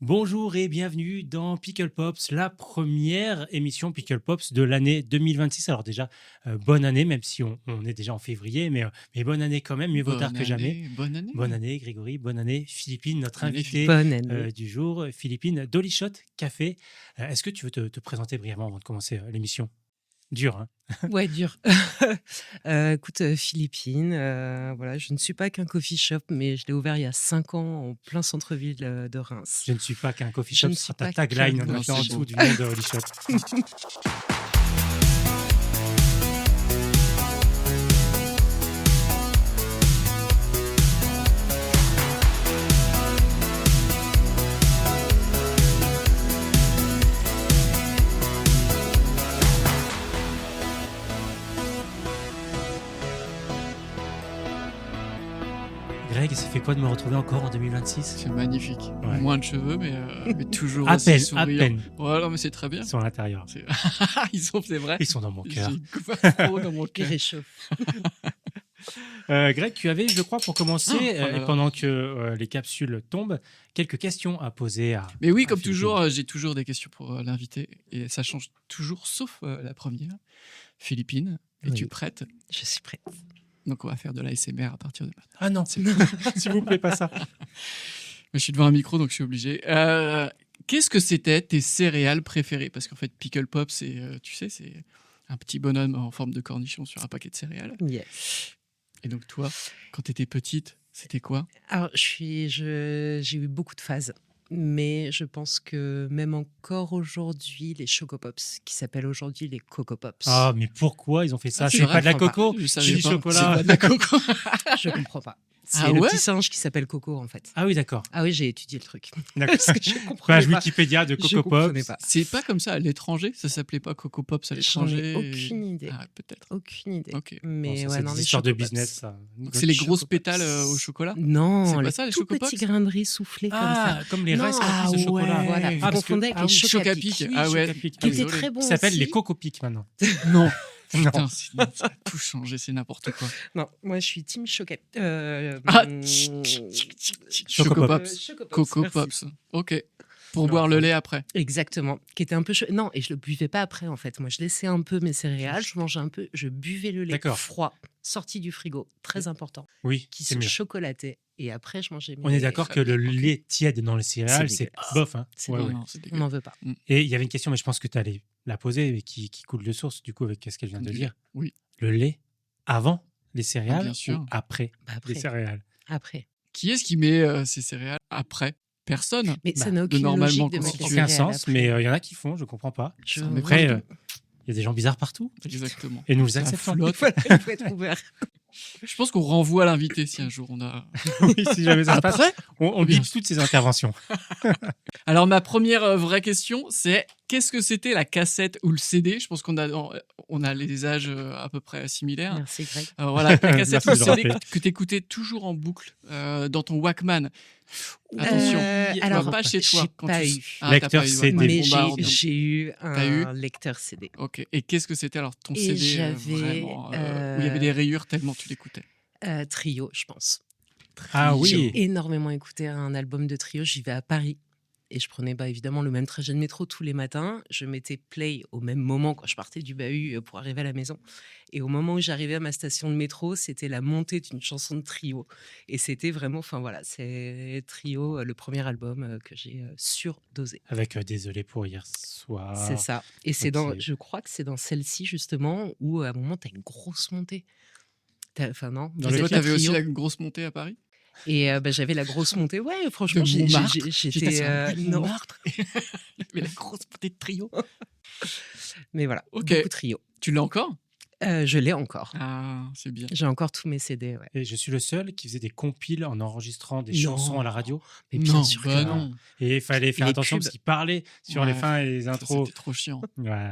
Bonjour et bienvenue dans Pickle Pops, la première émission Pickle Pops de l'année 2026. Alors déjà, bonne année, même si on est déjà en février, mais bonne année quand même, mieux vaut tard que jamais. Bonne année. Bonne année Grégory, bonne année Philippine, notre invitée Bonne année. du jour, Philippine Dolichot Café. Est-ce que tu veux te présenter brièvement avant de commencer l'émission? Dur, hein? Ouais, dur. Écoute, Philippine, voilà, je ne suis pas qu'un coffee shop, mais je l'ai ouvert il y a 5 ans en plein centre-ville de Reims. Je ne suis pas qu'un coffee Je shop, ne ce sera suis ta pas tagline qu'un en coffee dessous shop. du nom de Dolichot. Greg, ça fait quoi de me retrouver encore en 2026? C'est magnifique. Ouais. Moins de cheveux, mais toujours À aussi peine, à souriant. peine. Ouais, non, mais c'est très bien. Ils sont à l'intérieur. C'est vrai. Ils sont dans mon cœur. J'ai une coupe afro dans mon Qui cœur. réchauffe. Greg, tu avais, je crois, pour commencer, Oh là là. pendant que les capsules tombent, quelques questions à poser à. Mais oui, à comme Philippine. toujours, j'ai toujours des questions pour l'invité. Et ça change toujours, sauf la première. Philippine, es-tu Oui. prête? Je suis prête. Donc, on va faire de l'ASMR à partir de maintenant. Ah non, s'il vous plaît, pas ça. Mais je suis devant un micro, donc je suis obligé. Qu'est-ce que c'était tes céréales préférées? Parce qu'en fait, Pickle Pop, tu sais, c'est un petit bonhomme en forme de cornichon sur un paquet de céréales. Yes. Et donc, toi, quand tu étais petite, c'était quoi? Alors, j'ai eu beaucoup de phases, mais je pense que même encore aujourd'hui, les Choco Pops, qui s'appellent aujourd'hui les Coco Pops, Ah, mais pourquoi ils ont fait ça? Ah, c'est C'est vrai, pas de la je comprends coco, Je c'est savais du pas. chocolat. C'est pas de la coco. je comprends pas. C'est Ah le ouais petit singe qui s'appelle Coco, en fait. Ah oui, d'accord. Ah oui, j'ai étudié le truc. D'accord. Parce que je comprenais Page pas. Wikipédia de Je Coco comprenais Pops. pas. C'est pas comme ça à l'étranger? Ça s'appelait pas Coco Pops à J'en ai l'étranger? aucune idée. Ah, peut-être. Aucune idée. Ok. Mais Bon, ça, ouais, c'est non, des les histoires de Choco Pops. business, ça. Donc, c'est les Choco grosses Pops. pétales au chocolat? Non, C'est pas les ça, les tout Choco petits Pops grains de riz soufflés comme Ah, ça. comme les Non. Rice Ah Krispies de chocolat. ouais. Voilà, Ah, vous parce que- confondez avec ah les oui, Chocapic. Chocapic. Ah ouais. Chocapic. Qui Ah étaient oui. très bons Qui s'appellent aussi. les Coco Pic maintenant. Non. Non. Putain, ça a tout changé, c'est n'importe quoi. Non, moi je suis team Chocapic. Ah, Choco Choco Pops. Pops. Choco Pops, Coco merci. Pops. Ok. Pour Non, boire le ça- lait après. Exactement, qui était un peu chaud. Non, et je le buvais pas après en fait. Moi, je laissais un peu mes céréales, je mangeais un peu, je buvais le lait D'accord. froid, sorti du frigo, très important, Oui, qui c'est se mieux. chocolatait. Et après, je mangeais mes. On est d'accord que le Ok. lait tiède dans les céréales, C'est c'est dégueulasse. bof. Hein. C'est Ouais, Non, ouais. non, c'est On dégueu. n'en veut pas. Et il y avait une question, mais je pense que tu allais la poser, mais qui coule de source, du coup, avec ce qu'elle vient Comme de du dire. lait. Oui. Le lait avant les Ah, céréales bien sûr. ou après Bah, les après, céréales? après. Qui est-ce qui met ses céréales après? Personne. Mais ça Bah, n'a de aucune normalement logique de mettre les constitué. Aucun céréales sens, après. mais il y en a qui font, je comprends pas. Je- Ça met Après, partout. il y a des gens bizarres partout Exactement. et nous les Ça acceptons. flotte. Voilà, il faut être ouvert. Je pense qu'on renvoie l'invité si un jour on a. Oui, si jamais ça se passe, Après on Bien bip toutes ces interventions. Alors, ma première vraie question, c'est qu'est-ce que c'était la cassette ou le CD? Je pense on a les âges à peu près similaires. Merci Greg. Voilà, la cassette Merci ou le de le CD rappeler. que tu écoutais toujours en boucle dans ton Walkman. Attention, alors, pas chez toi. j'ai quand pas tu- eu. Ah, Lecteur t'as pas eu, CD. ouais. Mais Bon, bah, j'ai eu T'as eu un lecteur CD. Ok. Et qu'est-ce que c'était alors ton Et CD j'avais, vraiment où il y avait des rayures tellement tu l'écoutais? Trio, je pense. Ah oui. J'ai énormément écouté un album de Trio. J'y vais à Paris. Et je prenais évidemment le même trajet de métro tous les matins. Je mettais play au même moment quand je partais du bahut pour arriver à la maison. Et au moment où j'arrivais à ma station de métro, c'était la montée d'une chanson de Trio. Et c'était vraiment, enfin voilà, c'est Trio, le premier album que j'ai surdosé. Avec désolé pour hier soir. C'est ça. Et c'est ok. je crois que c'est dans celle-ci justement où à un moment, tu as une grosse montée. Enfin non, Dans vous le Toi, êtes tu avais aussi Trio. la grosse montée à Paris? Et j'avais la grosse montée. Ouais, franchement, De Montmartre. j'étais. J'étais sur la rue de Non, Montmartre. Il y avait la grosse montée de Trio. mais voilà, Ok. beaucoup Trio. Tu l'as encore? Je l'ai encore. Ah, c'est bien. J'ai encore tous mes CD. Ouais. Et je suis le seul qui faisait des compiles en enregistrant des Non. chansons à la radio. Mais bien non, sûr que bah non. non. Et il fallait faire Les attention pubs. parce qu'il parlait sur les Ouais, fins et les Ça, intros. c'était trop chiant. Ouais.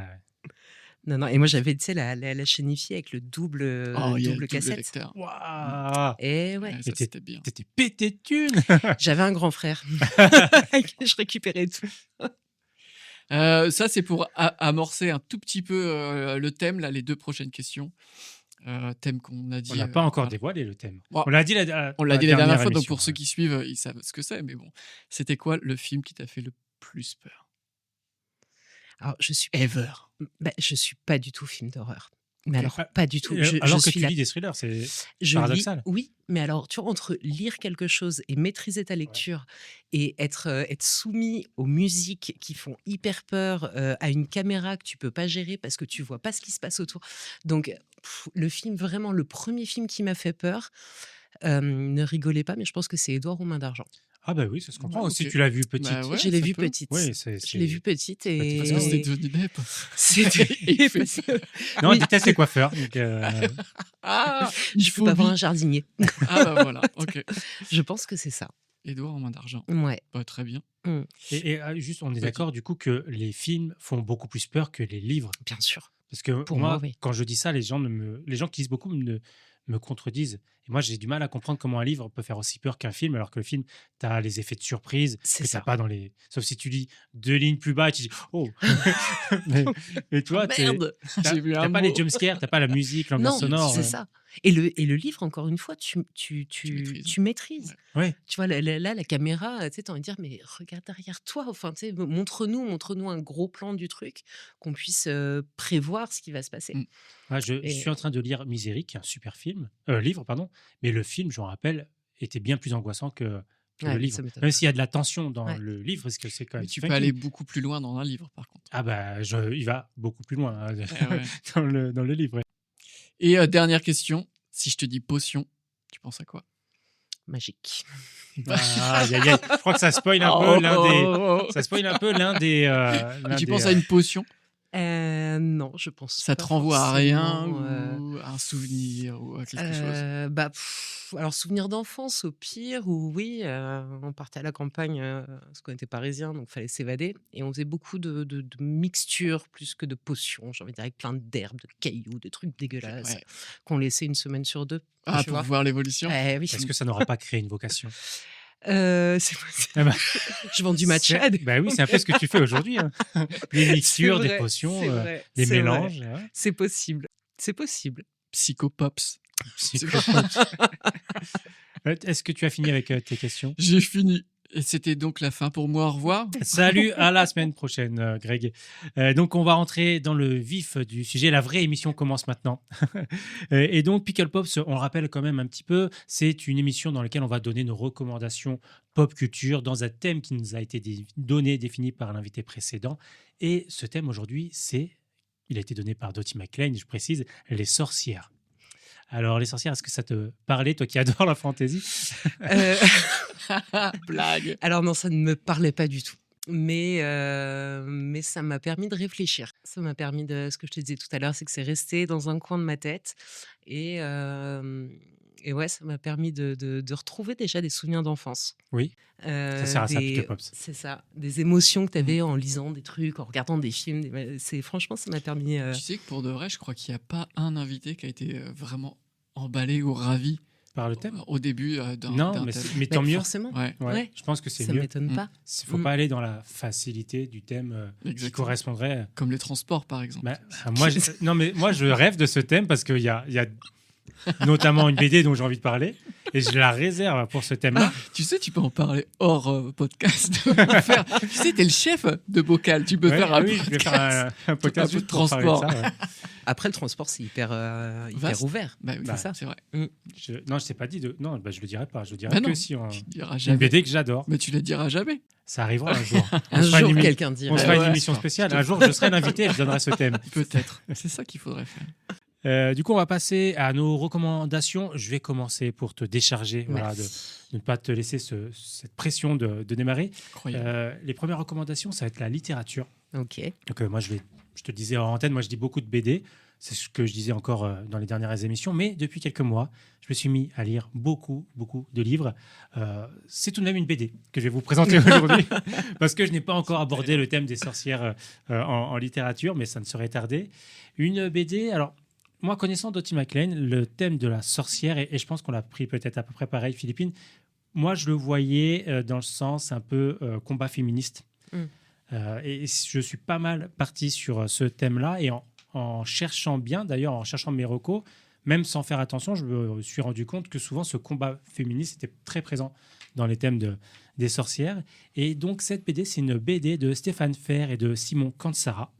Non, non. Et moi, j'avais, tu sais, la chaîne IFI avec le double, Oh, il y a le double double cassette. lecteur. Waouh. Et ouais, Ouais, Mais ça, c'était bien. T'étais pété de thunes. j'avais un grand frère. Je récupérais tout. Ça, c'est pour amorcer un tout petit peu le thème, là, les deux prochaines questions. thème qu'on a dit. On n'a pas encore voilà. dévoilé le thème. Bon, On l'a dit on l'a dit la dernière fois, donc émission, pour ceux qui suivent, ils savent ce que c'est. Mais bon, c'était quoi le film qui t'a fait le plus peur Alors, je suis je suis pas du tout film d'horreur. Mais Ok. alors, pas du tout. Alors Je que suis tu la lis des thrillers, c'est Je paradoxal. lis, oui, mais alors, tu vois, entre lire quelque chose et maîtriser ta lecture et être soumis aux musiques qui font hyper peur, à une caméra que tu peux pas gérer parce que tu vois pas ce qui se passe autour. Donc, le film, vraiment, le premier film qui m'a fait peur, ne rigolez pas, mais je pense que c'est Édouard aux mains d'argent. Ah bah oui, ça se comprend. Ouais, Si ok. tu l'as vu petite. Bah ouais, je l'ai ça vu peut. petite. Oui, Je l'ai vu petite et... Parce que c'était Johnny Depp. C'était... Il fait Non, Oui. on déteste les coiffeurs. Donc, Ah, Je peux pas voir un jardinier. Ah bah voilà, ok. Je pense que c'est ça. Édouard en main d'argent. Ouais. Bah, très bien. juste, on est Vas-y. d'accord du coup que les films font beaucoup plus peur que les livres. Bien sûr. Parce que Pour moi, moi, oui. quand je dis ça, les gens qui lisent beaucoup me contredisent. Et moi, j'ai du mal à comprendre comment un livre peut faire aussi peur qu'un film, alors que le film, tu as les effets de surprise C'est que tu ça. pas dans les. Sauf si tu lis 2 lignes plus bas et tu dis oh mais toi, Merde. t'as J'ai vu un t'as pas mot. les jumpscares, t'as pas la musique, l'ambiance Non, sonore. c'est ça. Et le livre, encore une fois, tu maîtrises. maîtrises. Ouais. Tu vois, là, la caméra, tu sais, t'as envie de dire, mais regarde derrière toi. Enfin, tu sais, montre-nous un gros plan du truc, qu'on puisse prévoir ce qui va se passer. Mm. Je Et- suis en train de lire Misery, qui est un super livre, pardon. Mais le film, je me rappelle, était bien plus angoissant que Ouais, le mais livre. ça m'étonne Même pas. s'il y a de la tension dans Ouais. le livre, parce que c'est quand Mais même tu Stephen peux King. aller beaucoup plus loin dans un livre, par contre. Ah bah, il va beaucoup plus loin hein, Ouais. dans le livre. ouais. Et dernière question, si je te dis potion, tu penses à quoi Magique. Aïe, aïe, aïe. Je crois que ça spoil un peu ça spoil un peu l'un des. l'un Tu des, penses à une potion, Non, je pense ça te pas renvoie à rien forcément, ou à un souvenir ou à quelque chose alors, souvenir d'enfance au pire, où oui, on partait à la campagne, parce qu'on était parisiens, donc il fallait s'évader. Et on faisait beaucoup de mixtures plus que de potions, j'ai envie de dire, avec plein d'herbes, de cailloux, de trucs dégueulasses, Ouais. qu'on laissait une semaine sur deux. Ah, tu pour vois. voir l'évolution. Eh oui, Est-ce que ça n'aura pas créé une vocation c'est possible. Ah bah, Je vends du matcha. Bah oui, c'est un peu ce que tu fais aujourd'hui. hein. Des mixtures, C'est des vrai, potions, c'est vrai, des c'est vrai. mélanges. hein. C'est possible. C'est possible. Psychopops. Est-ce que tu as fini avec tes questions J'ai fini. Et c'était donc la fin pour moi. Au revoir. Salut, à la semaine prochaine, Greg. Donc, on va rentrer dans le vif du sujet. La vraie émission commence maintenant. Et donc, Pickle Pops, on le rappelle quand même un petit peu, c'est une émission dans laquelle on va donner nos recommandations pop culture dans un thème qui nous a été défini par l'invité précédent. Et ce thème aujourd'hui, il a été donné par Dottie McClain, je précise, les sorcières. Alors, les sorcières, est-ce que ça te parlait, toi qui adores la fantaisie Euh, Blague. Alors non, ça ne me parlait pas du tout. Mais ça m'a permis de réfléchir. Ça m'a permis de... Ce que je te disais tout à l'heure, c'est que c'est resté dans un coin de ma tête. Et ouais, ça m'a permis de retrouver déjà des souvenirs d'enfance. Oui, ça sert à ça, Pickle Pops. C'est ça. Des émotions que tu avais en lisant des trucs, en regardant des films. Franchement, ça m'a permis... Tu sais que pour de vrai, je crois qu'il n'y a pas un invité qui a été vraiment emballé ou ravi Par le thème au début d'un Non, mais, thème. mais tant mieux. Forcément. Ouais, Ouais, Ouais. Je pense que c'est Ça mieux. m'étonne Mm. pas. Il ne faut pas aller dans la facilité du thème qui exactement. correspondrait. Comme les transports, par exemple. Bah, moi, je rêve de ce thème parce qu'il y a notamment une BD dont j'ai envie de parler et je la réserve pour ce thème-là. Tu sais, tu peux en parler hors podcast. Tu sais, t'es le chef de Bocal. Tu peux Ouais, faire un oui, je vais faire un podcast un peu de juste pour parler transport. de ça, ouais. Après, le transport, c'est hyper Vaste. ouvert. Bah oui, Bah, c'est ça. c'est vrai. Non, je t'ai pas dit. Non, bah, je le dirai pas. Je le dirai Bah que non, si on. tu diras Une jamais. BD que j'adore. Mais tu la diras jamais. Ça arrivera un jour. Un On se fera jour, une quelqu'un dirait. On se fera une Ouais, émission ouais. spéciale. Un jour, je serai l'invité et je donnerai ce thème. Peut-être. C'est ça qu'il faudrait faire. Du coup, on va passer à nos recommandations. Je vais commencer pour te décharger, voilà, de ne pas te laisser cette pression de démarrer. Incroyable. Les premières recommandations, ça va être la littérature. Ok. Donc, moi, je te disais en antenne, moi, je dis beaucoup de BD. C'est ce que je disais encore dans les dernières émissions. Mais depuis quelques mois, je me suis mis à lire beaucoup, beaucoup de livres. C'est tout de même une BD que je vais vous présenter aujourd'hui parce que je n'ai pas encore abordé le thème des sorcières en littérature, mais ça ne saurait tarder. Une BD, alors, moi, connaissant Dottie McClain, le thème de la sorcière, et je pense qu'on l'a pris peut-être à peu près pareil, Philippine, moi, je le voyais dans le sens un peu combat féministe. Et je suis pas mal parti sur ce thème-là. Et en cherchant bien, d'ailleurs, en cherchant mes recos, même sans faire attention, je me suis rendu compte que souvent ce combat féministe était très présent dans les thèmes des sorcières. Et donc cette BD, c'est une BD de Stéphane Fer et de Simon Kansara,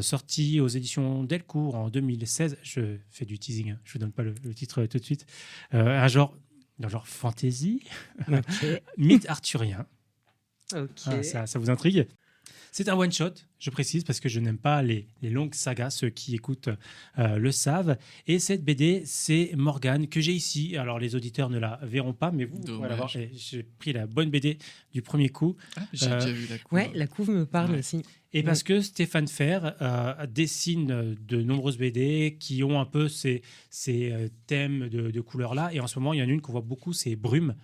sortie aux éditions Delcourt en 2016. Je fais du teasing, hein, je ne vous donne pas le titre tout de suite. Un genre fantasy, mythe arthurien. Ok. Ça vous intrigue? C'est un one-shot, je précise, parce que je n'aime pas les longues sagas. Ceux qui écoutent le savent. Et cette BD, c'est Morgane, que j'ai ici. Alors, les auditeurs ne la verront pas, mais vous pouvez la voir. J'ai pris la bonne BD du premier coup. J'ai déjà vu la couve. Ouais, la couve me parle aussi. Et parce que Stéphane Fer dessine de nombreuses BD qui ont un peu ces thèmes de couleurs-là. Et en ce moment, il y en a une qu'on voit beaucoup, c'est Brume.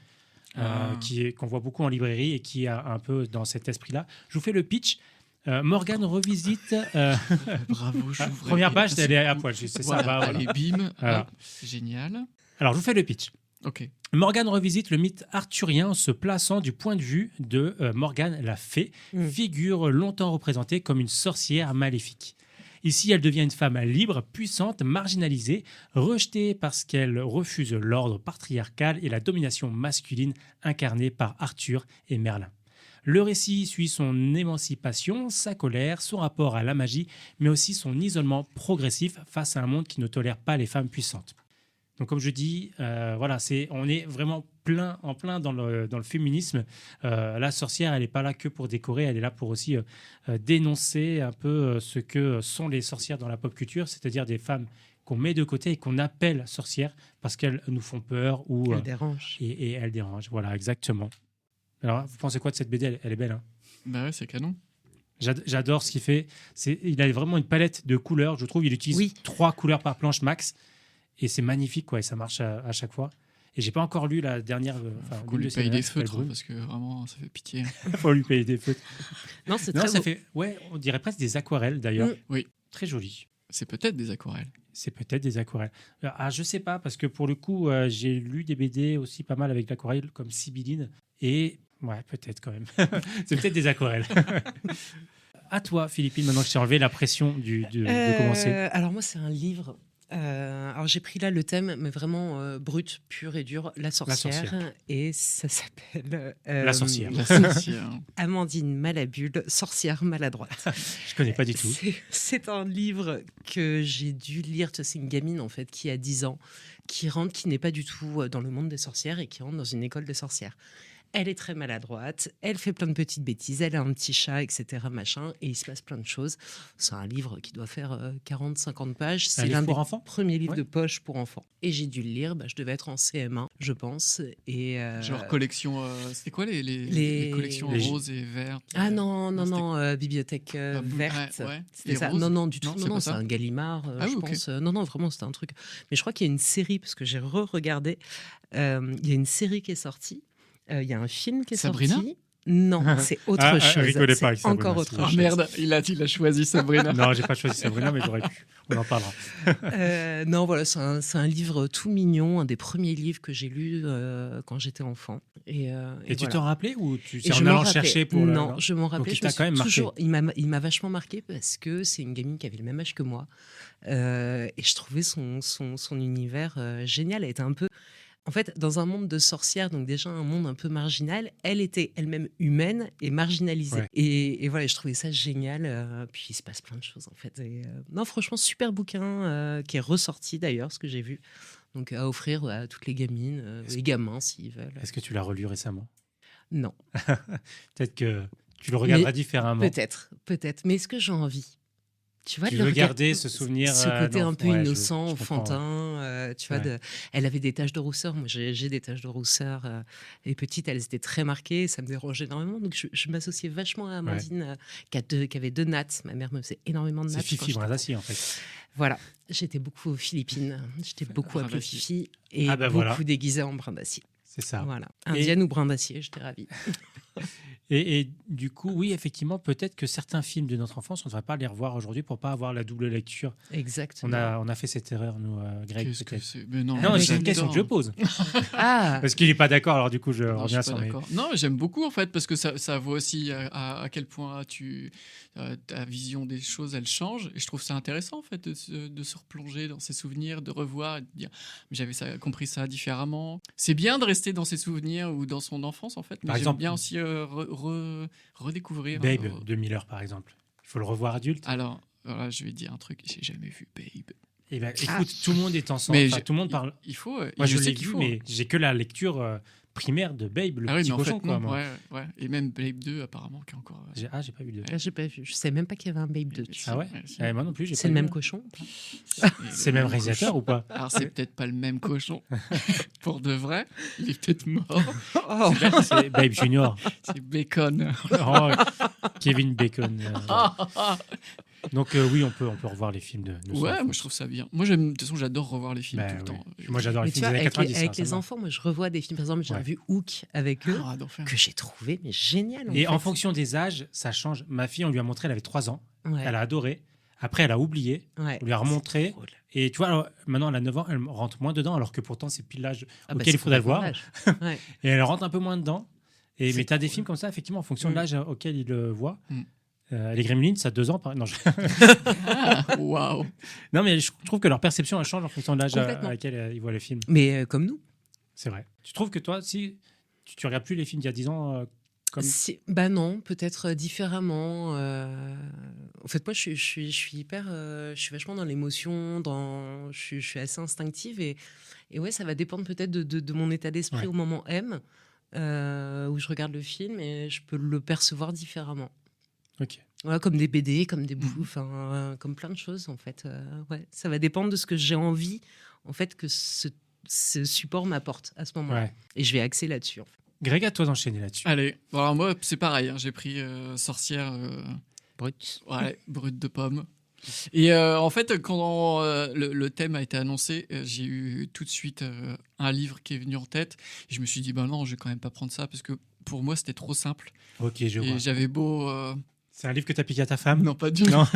Qu'on voit beaucoup en librairie et qui a un peu dans cet esprit-là. Je vous fais le pitch. Morgane revisite. Bravo, première page, elle est à poil. C'est voilà, ça. Allez, bim. Voilà. Hop, génial. Alors, je vous fais le pitch. Ok. Morgane revisite le mythe arthurien en se plaçant du point de vue de Morgane la Fée, figure longtemps représentée comme une sorcière maléfique. Ici, elle devient une femme libre, puissante, marginalisée, rejetée parce qu'elle refuse l'ordre patriarcal et la domination masculine incarnée par Arthur et Merlin. Le récit suit son émancipation, sa colère, son rapport à la magie, mais aussi son isolement progressif face à un monde qui ne tolère pas les femmes puissantes. Donc, comme je dis, on est vraiment en plein dans le féminisme. La sorcière, elle n'est pas là que pour décorer, elle est là pour aussi dénoncer un peu ce que sont les sorcières dans la pop culture, c'est-à-dire des femmes qu'on met de côté et qu'on appelle sorcières parce qu'elles nous font peur ou elles dérangent. Et elles dérangent. Voilà, exactement. Alors, vous pensez quoi de cette BD? Elle est belle, hein? Bah ouais, c'est canon. J'adore ce qu'il fait. Il a vraiment une palette de couleurs. Je trouve il utilise 3 couleurs par planche max. Et c'est magnifique, quoi, et ça marche à chaque fois. Et j'ai pas encore lu la dernière. Faut lui payer des feutres, parce que vraiment, ça fait pitié. Faut lui payer des feutres. Non, c'est très ça beau. fait, on dirait presque des aquarelles d'ailleurs. Oui. Très joli. C'est peut-être des aquarelles. C'est peut-être des aquarelles. Je sais pas, parce que pour le coup, j'ai lu des BD aussi pas mal avec l'aquarelle, comme Sibylline. Et ouais, peut-être quand même. C'est peut-être des aquarelles. À toi, Philippine, maintenant que je t'ai enlevé la pression de commencer. Alors moi, c'est un livre. Alors j'ai pris là le thème, mais vraiment brut, pur et dur, la sorcière. Et ça s'appelle La sorcière. La sorcière. Amandine Malabule, sorcière maladroite. Je connais pas du tout. C'est un livre que j'ai dû lire. C'est une gamine en fait qui a 10 ans, qui n'est pas du tout dans le monde des sorcières et qui rentre dans une école de sorcières. Elle est très maladroite, elle fait plein de petites bêtises, elle a un petit chat, etc. machin, et il se passe plein de choses. C'est un livre qui doit faire 40-50 pages. C'est l'un des premiers livres de poche pour enfants. Et j'ai dû le lire, je devais être en CM1, je pense. Et genre collection, c'était quoi les collections roses et vertes? Ah non, bibliothèque verte. C'était ça. Non, du tout. Non, c'est un Gallimard, je pense. Non, vraiment, c'était un truc. Mais je crois qu'il y a une série, parce que j'ai re-regardé, il y a une série qui est sortie. Il y a un film qui est Sabrina sorti. Non, c'est autre chose. Rigolez pas avec c'est encore autre chose. Oh merde, il a choisi Sabrina. Non, j'ai pas choisi Sabrina, mais j'aurais pu. On en parlera. Non, voilà, c'est un livre tout mignon, un des premiers livres que j'ai lus quand j'étais enfant. Et tu t'en rappelais ou c'est en allant chercher pour Non, je m'en rappelais. Donc, il t'a quand même marqué. Il m'a vachement marqué parce que c'est une gamine qui avait le même âge que moi. Et je trouvais son univers génial. Elle était un peu... En fait, dans un monde de sorcières, donc déjà un monde un peu marginal, elle était elle-même humaine et marginalisée. Ouais. Et voilà, je trouvais ça génial. Puis il se passe plein de choses en fait. Non, franchement, super bouquin qui est ressorti d'ailleurs, ce que j'ai vu. Donc à offrir à toutes les gamines, les gamins s'ils veulent. Est-ce que tu l'as relu récemment? Non. Peut-être que tu le regarderas différemment. Peut-être. Mais est-ce que j'ai envie? Tu vois, veux garder ce souvenir, ce côté un peu innocent, enfantin. Tu vois, elle avait des taches de rousseur. Moi, j'ai des taches de rousseur. Et petite, elles étaient très marquées. Ça me dérangeait énormément. Donc, je m'associais vachement à Amandine, qui avait 2 nattes. Ma mère me faisait énormément de nattes. C'est Fifi Brindassi, en fait. Voilà. J'étais beaucoup aux Philippines. J'étais beaucoup appelée Fifi et beaucoup déguisée en brin d'acier. C'est ça. Voilà. Indienne ou brin d'acier, j'étais ravie. Et du coup, oui, effectivement, peut-être que certains films de notre enfance, on ne devrait pas les revoir aujourd'hui pour pas avoir la double lecture. Exactement. On a fait cette erreur, nous, Greg. Qu'est-ce que peut-être. c'est? Mais non, Non, mais c'est une j'adore. question que je pose. Ah, Parce qu'il n'est pas d'accord, alors du coup, je Non, je reviens suis pas sur mes... d'accord. Non, j'aime beaucoup en fait parce que ça voit aussi à quel point ta vision des choses elle change et je trouve ça intéressant en fait de se replonger dans ses souvenirs, de revoir et de dire j'avais compris ça différemment. C'est bien de rester dans ses souvenirs ou dans son enfance en fait, mais Par j'aime exemple, bien aussi redécouvrir. Babe de Miller, par exemple. Il faut le revoir adulte. Alors, voilà, je vais te dire un truc, j'ai jamais vu Babe. Eh ben, écoute, tout le monde est ensemble. Mais Enfin, tout le monde parle. Il faut. Moi, je sais l'ai qu'il vu, faut. mais j'ai que la lecture primaire de Babe, le Ah oui, petit mais en fait, cochon, quoi. non, Moi. ouais. Et même Babe 2, apparemment, qui est encore. J'ai pas vu de. j'ai pas vu. Je savais même pas qu'il y avait un Babe 2. Si, Ah ouais, si. Moi non plus, j'ai C'est pas le vu. même cochon. C'est le même réalisateur ou pas? Alors, c'est peut-être pas le même cochon. Pour de vrai, il est peut-être mort. Oh. C'est Babe Junior. C'est Bacon. Oh, Kevin Bacon. Donc oui, on peut revoir les films de nos Ouais, enfants. moi je trouve ça bien. Moi, de toute façon, j'adore revoir les films Bah, tout le oui. temps. Moi, j'adore les Mais tu films vois, des années avec 90. avec ça les va. enfants, moi je revois des films. Par exemple, j'ai Ouais. revu Hook avec eux, Ah, d'enfer. que j'ai trouvé mais génial. Et fait. en fonction des âges, ça change. Ma fille, on lui a montré, elle avait 3 ans. Ouais, Elle a adoré. Après, elle a oublié. ouais. On lui a remontré. C'est drôle. Et tu vois, alors, maintenant, elle a 9 ans, elle rentre moins dedans, alors que pourtant, c'est pile l'âge Ah bah, auquel il c'est faudrait le voir. complètement l'âge. Ouais. Et elle rentre un peu moins dedans. Mais C'est tu as des cool. films comme ça, effectivement, en fonction de Mm. l'âge auquel il le voit. Mm. Les Gremlins, ça a 2 ans. Non, Ah, waouh. non, mais je trouve que leur perception, elle change en fonction de l'âge à Complètement. laquelle ils voient le film. Mais comme nous. C'est vrai. Tu trouves que toi, si tu regardes plus les films d'il y a 10 ans, comme... Bah non, peut-être différemment. En fait, moi, je suis hyper, je suis vachement dans l'émotion, je suis assez instinctive et ouais, ça va dépendre peut-être de mon état d'esprit Ouais. au moment M où je regarde le film et je peux le percevoir différemment. Ok. Voilà, comme des BD, comme des bouts, enfin, comme plein de choses en fait. Ouais, ça va dépendre de ce que j'ai envie, en fait, que ce support m'apporte à ce moment-là. Ouais. Et je vais axer là-dessus. En fait. Greg, à toi d'enchaîner là-dessus. Allez, bon, alors moi, c'est pareil. J'ai pris Sorcière Brut. brute de pomme. Et en fait, quand le thème a été annoncé, j'ai eu tout de suite un livre qui est venu en tête. Et je me suis dit, bah non, je vais quand même pas prendre ça parce que pour moi, c'était trop simple. Ok, je vois. Et j'avais beau. C'est un livre que tu as piqué à ta femme? Non, pas du tout. Non.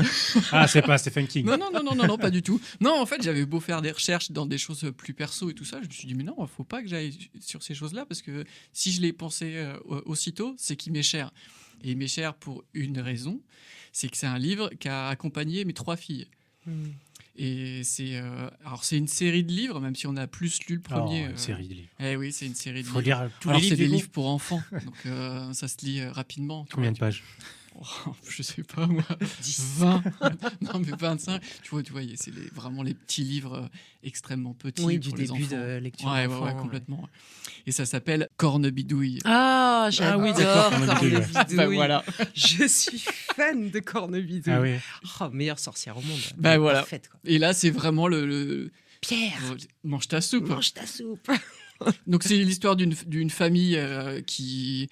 Ah, c'est pas Stephen King. Non, pas du tout. Non, en fait, j'avais beau faire des recherches dans des choses plus perso et tout ça, je me suis dit, mais non, faut pas que j'aille sur ces choses-là, parce que si je l'ai pensé aussitôt, c'est qu'il m'est cher. Et il m'est cher pour une raison, c'est que c'est un livre qui a accompagné mes 3 filles. Et c'est alors c'est une série de livres, même si on a plus lu le premier. Une série de livres. Eh oui, c'est une série de Faut livres. lire tous Alors les livres. c'est des du coup livres pour enfants, donc ça se lit rapidement. tu Combien vois, de pages? je sais pas moi, 20, non mais 25. Tu vois, c'est vraiment les petits livres extrêmement petits Oui, pour du les début enfants. de lecture. Ouais, d'enfant, ouais. complètement. Et ça s'appelle Cornebidouille. Ah, j'adore oui, d'accord, Cornebidouille, ouais. Cornebidouille. Bah voilà. Je suis fan de Cornebidouille. Ah oui. Oh, meilleure sorcière au monde. Bah voilà. Parfaite, quoi. Et là, c'est vraiment le Pierre, mange ta soupe. mange ta soupe. Donc c'est l'histoire d'une famille qui...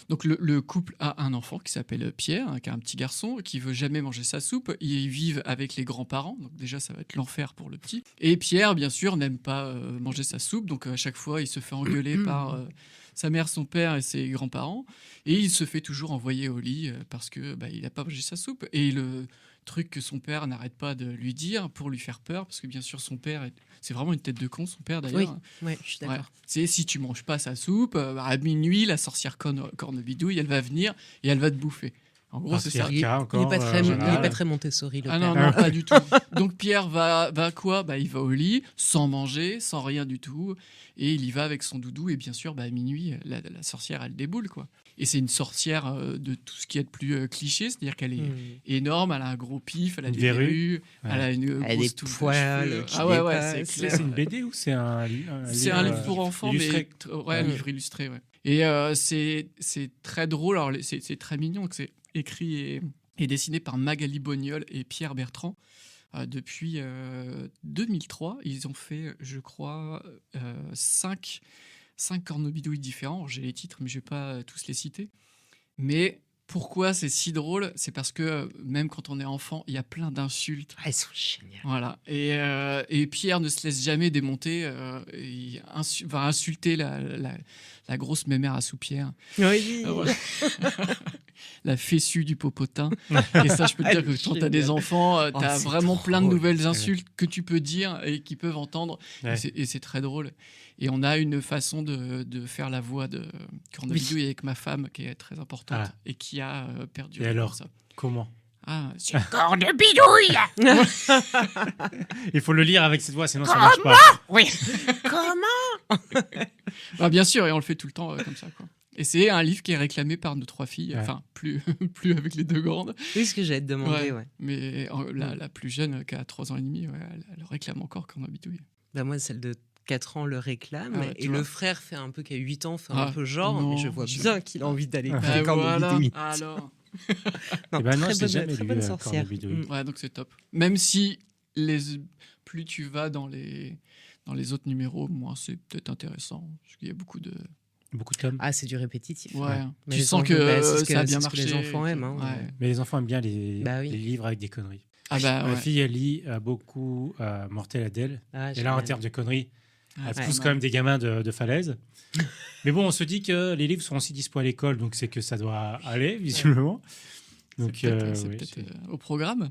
Donc le couple a un enfant qui s'appelle Pierre, hein, qui a un petit garçon, qui veut jamais manger sa soupe. Ils vivent avec les grands-parents, donc déjà ça va être l'enfer pour le petit. Et Pierre, bien sûr, n'aime pas manger sa soupe, donc à chaque fois il se fait engueuler par sa mère, son père et ses grands-parents. Et il se fait toujours envoyer au lit parce que il n'a pas mangé sa soupe. Et le truc que son père n'arrête pas de lui dire pour lui faire peur, parce que bien sûr son père, c'est vraiment une tête de con, son père d'ailleurs. Oui, je suis d'accord. Ouais. C'est si tu manges pas sa soupe, à minuit, la sorcière Cornebidouille, elle va venir et elle va te bouffer. En gros, c'est ça. Patriarcat, Il n'est encore, pas, voilà. pas très Montessori, le Ah père. non, pas du tout. Donc Pierre va quoi? Il va au lit, sans manger, sans rien du tout. Et il y va avec son doudou. Et bien sûr, à minuit, la sorcière, elle déboule, quoi. Et c'est une sorcière de tout ce qui est de plus cliché. C'est-à-dire qu'elle est énorme, elle a un gros pif, elle a Une des verrue. verrues, Ouais. elle a une Elle a grosse des touffe de poils cheveux. qui Ah ouais, dépassent. c'est clair. C'est une BD ou c'est un livre? C'est un livre pour enfants, illustré. mais un livre illustré, ouais. Et c'est très drôle, alors c'est très mignon, que c'est écrit et dessiné par Magali Bognol et Pierre Bertrand. Depuis 2003, ils ont fait, je crois, 5 Cornebidouilles différents. J'ai les titres, mais je ne vais pas tous les citer. Mais Pourquoi c'est si drôle? C'est parce que même quand on est enfant, il y a plein d'insultes. Ah, ils sont géniaux. Voilà. Et Pierre ne se laisse jamais démonter. Il va insulter la grosse mémère à soupière. Oui. Voilà. La fessue du popotin. Et ça, je peux te dire que quand tu as des Génial. enfants, tu Oh, as c'est vraiment plein de drôle. nouvelles insultes que tu peux dire et qu'ils peuvent entendre. Ouais. Et c'est très drôle. Et on a une façon de faire la voix de Cornebidouille avec ma femme qui est très importante Ah. et qui a perduré. Et alors comme ça. Comment? Ah, c'est Cornebidouille. Il faut le lire avec cette voix, sinon ça marche pas. Comment? Ah, bien sûr, et on le fait tout le temps comme ça, quoi. Et c'est un livre qui est réclamé par nos 3 filles, Ouais. enfin plus avec les 2 grandes, Oui, ce que j'allais te demander, ouais. mais la plus jeune qui a 3 ans et demi, elle réclame encore Cornebidouille. Bah, moi, celle de 4 ans le réclame. Ah ouais, tu et vois. le frère fait un peu qui a 8 ans, fait Ah, un peu genre, non, mais je vois je- bien qu'il a envie d'aller Ah, écouter Cornebidouille. alors. Non, Eh ben non, très je l'ai bonne, jamais très lu, bonne sorcière. Cornebidouille. Mm. Ouais, donc c'est top. Même si plus tu vas dans les autres numéros, moins c'est peut-être intéressant. Parce qu'il y a beaucoup de... Beaucoup de tomes. Ah, c'est du répétitif. Ouais. Mais Tu les sens enfants, que bah, c'est ce ça a bien c'est ce que marché. les enfants aiment. Hein. Ouais. Mais les enfants aiment bien les Bah oui. livres avec des conneries. Ah bah Ma ouais. fille, elle lit beaucoup Mortel Adèle. Ah, Et là, en génial. termes de conneries, Ah, elle c'est pousse pas quand mal. même des gamins de falaise. Mais bon, on se dit que les livres sont aussi dispo à l'école, donc c'est que ça doit aller, visiblement. Donc, C'est peut-être oui, au programme.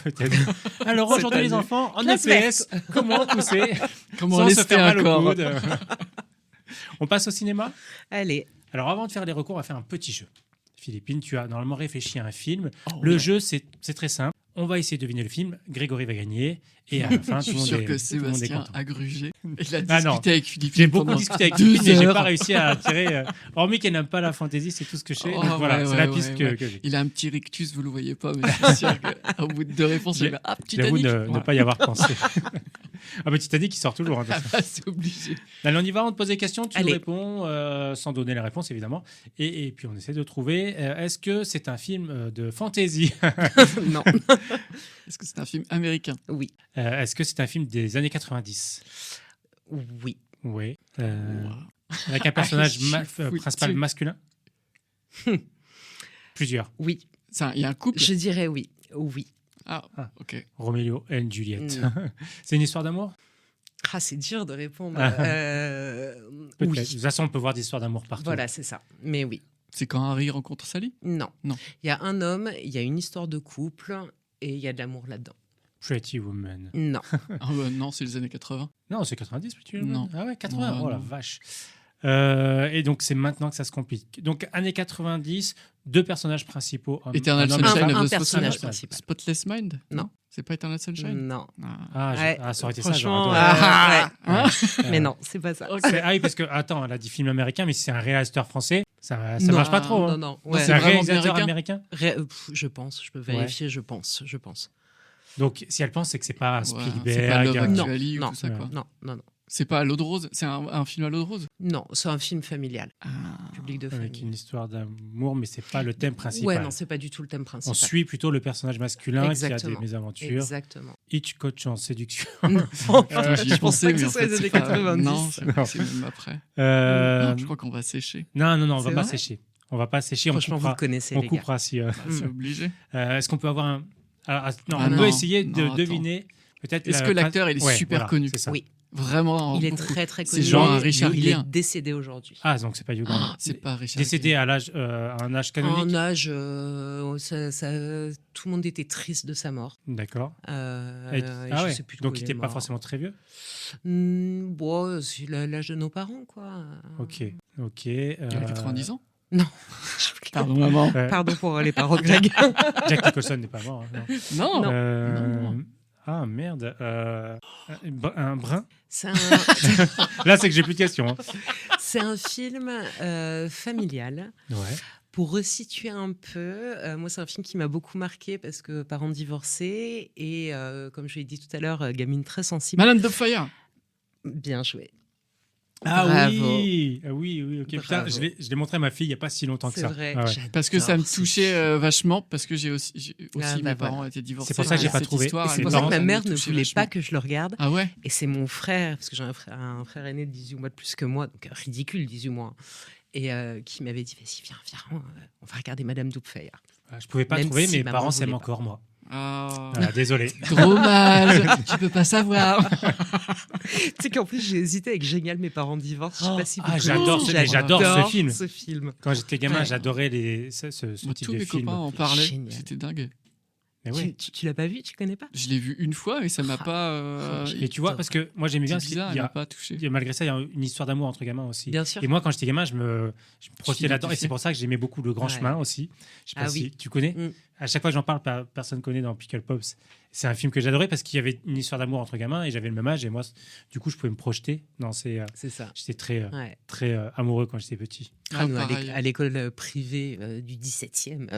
peut-être. Alors Cette aujourd'hui, les année. enfants, en Classe EPS, comment pousser Comment sans se lester faire un mal au corps. coude. On passe au cinéma. Allez. Alors avant de faire les recours, on va faire un petit jeu. Philippine, tu as normalement réfléchi à un film. Oh, Le ouais. jeu, c'est très simple. On va essayer de deviner le film. Grégory va gagner. Et à la fin, Je tout le suis monde sûr est, que tout le monde est Sébastien content. a grugé. Il a Ah non. discuté avec Philippe. J'ai beaucoup pendant discuté avec 2 Philippine, mais j'ai heures. pas réussi à tirer. Hormis qu'elle n'aime pas la fantasy, c'est tout ce que je sais. Oh, Donc voilà, ouais, c'est ouais, la piste ouais, que, ouais. que j'ai. Il a un petit rictus, vous le voyez pas, mais je suis sûr qu'au bout de 2 réponses, il J'ai- va ah J'avoue Titanic. ne Ouais. pas y avoir pensé. Ah bah Titanic, il sort toujours. Hein, de toute Ah façon. bah, c'est obligé. Allez, on y va, on te pose des questions, tu Allez. réponds sans donner la réponse, évidemment. Et puis on essaie de trouver, est-ce que c'est un film de fantasy? Non. Est-ce que c'est un film américain? Oui. Est-ce que c'est un film des années 90? Oui. Oui. Wow. Avec un personnage je suis foutu. principal masculin? Plusieurs. Oui. Il y a un couple? Je dirais oui. Oui. Ah, Ah. ok. Roméo et Juliette. Non. C'est une histoire d'amour? Ah, c'est dur de répondre. Ah. Peut-être. Oui. De toute façon, on peut voir des histoires d'amour partout. Voilà, c'est ça. Mais oui. C'est quand Harry rencontre Sally? Non. Non. Il y a un homme, il y a une histoire de couple et il y a de l'amour là-dedans. Pretty Woman. Non. Ah bah non, c'est les années 80. Non, c'est 90, Pretty Woman. Non. Ah ouais, 80. Non, Oh la non. vache. Et donc, c'est maintenant que ça se complique. Donc, années 90, 2 personnages principaux. Eternal un homme et une Sunshine femme. un of the personnage Spotless- principal. Spotless Mind? Non. C'est pas Eternal Sunshine? Non. Ah. Ça aurait été ça. Franchement, j'aurais adoré. ouais. Hein Mais non, c'est pas ça. Ok. Ah oui, parce que, attends, elle a dit film américain, mais si c'est un réalisateur français, ça Non. marche pas trop. hein. Non, non. Non, Ouais. C'est un vraiment réalisateur américain. Je pense, je peux vérifier, je pense. Donc, si elle pense, c'est que c'est pas Ouais, c'est pas Spielberg. Love Non, Actually ou non, tout ça, quoi. Non, non, non. C'est pas à l'eau de rose? C'est un film à l'eau de rose? Non, c'est un film familial, Ah. public de Avec famille. une histoire d'amour, mais c'est pas le thème principal. Ouais, non, c'est pas du tout le thème On principal. suit plutôt le personnage masculin qui a Exactement. des mésaventures. Exactement. Hitchcock en séduction. Non, J'y je pense pas que mais ce en soit fait, les années c'est pas- 90. Non, Non. c'est même après. Euh, Non, je crois qu'on va sécher. non, on C'est va pas vrai sécher. On va pas sécher, on Franchement, vous coupera. le connaissez, On les gars. coupera si. Bah, c'est Mm. obligé. Est-ce qu'on peut avoir un. Non, Ah on non, peut essayer de non, attends. deviner. Peut-être. Est-ce que l'acteur, il est super voilà, connu? C'est ça. Oui. Vraiment. Il est beaucoup. très, très C'est connu. genre un Richard Il Gere. est décédé aujourd'hui. Ah, donc c'est pas Hugh Grant. Ah, c'est pas Richard. Décédé Gere. à un âge canonique. En âge, tout le monde était triste de sa mort. D'accord. Et Ah je ouais. sais plus Donc trop il où n'était est pas mort. forcément très vieux. Bon, c'est l'âge de nos parents, quoi. Ok. Il a 90 ans? Non. Pardon, maman. Pardon pour les parents de Greg. Jack Nicholson n'est pas mort. hein, non. Non. Euh, Ah merde. Un brin. C'est un, Là, c'est que j'ai plus de questions. hein. c'est un film familial. Ouais. Pour resituer un peu, moi, c'est un film qui m'a beaucoup marqué parce que parents divorcés et, comme je l'ai dit tout à l'heure, gamine très sensible. Man on Fire. Bien joué. Ah Bravo. oui. Ah oui, oui. Ok. Putain, Bravo. je l'ai montré à ma fille il y a pas si longtemps que C'est ça. vrai. Ah ouais. j'adore Parce que ça me ce touchait film. vachement, parce que j'ai aussi Ah, mes bah, parents voilà. étaient divorcés. C'est pour ça que j'ai pas Cette trouvé. histoire, Et C'est c'est pour elle ça que marrant, ma mère me ne touchait voulait vachement. pas que je le regarde. Ah ouais? Et c'est mon frère, parce que j'ai un frère aîné de 18 mois de plus que moi, donc ridicule, 18 mois. et qui m'avait dit vas-y, viens, on va regarder Madame Doubtfire. Je pouvais pas Même trouver, si mes maman parents voulait s'aiment pas. encore, moi. Ah, Voilà, désolé. dommage, tu peux pas savoir. Tu sais qu'en plus, j'ai hésité avec Génial, mes parents divorcent. Je sais pas si vous j'adore connaissez, mais j'adore ce film. Quand j'étais gamin, Ouais. j'adorais ce Moi, type tous de mes film. copains en parlaient, Génial. c'était dingue. Mais ouais. Tu l'as pas vu, tu connais pas? Je l'ai vu une fois et ça m'a pas. Et tu vois, parce que moi j'aimais bien, c'est bizarre, il elle y m'a a, pas touché. malgré ça, il y a une histoire d'amour entre gamins aussi. Bien sûr. Et moi, quand j'étais gamin, je me projetais l'as là-dedans. Et kiffé. c'est pour ça que j'aimais beaucoup Le Grand Ouais. Chemin aussi. Je sais pas Ah si oui. tu connais. Mm. À chaque fois que j'en parle, personne connaît dans Pickle Pops. C'est un film que j'adorais parce qu'il y avait une histoire d'amour entre gamins et j'avais le même âge. Et moi, du coup, je pouvais me projeter dans ces. C'est ça. J'étais très, Ouais. très amoureux quand j'étais petit. Ah, nous, pareil. à l'école privée du 17e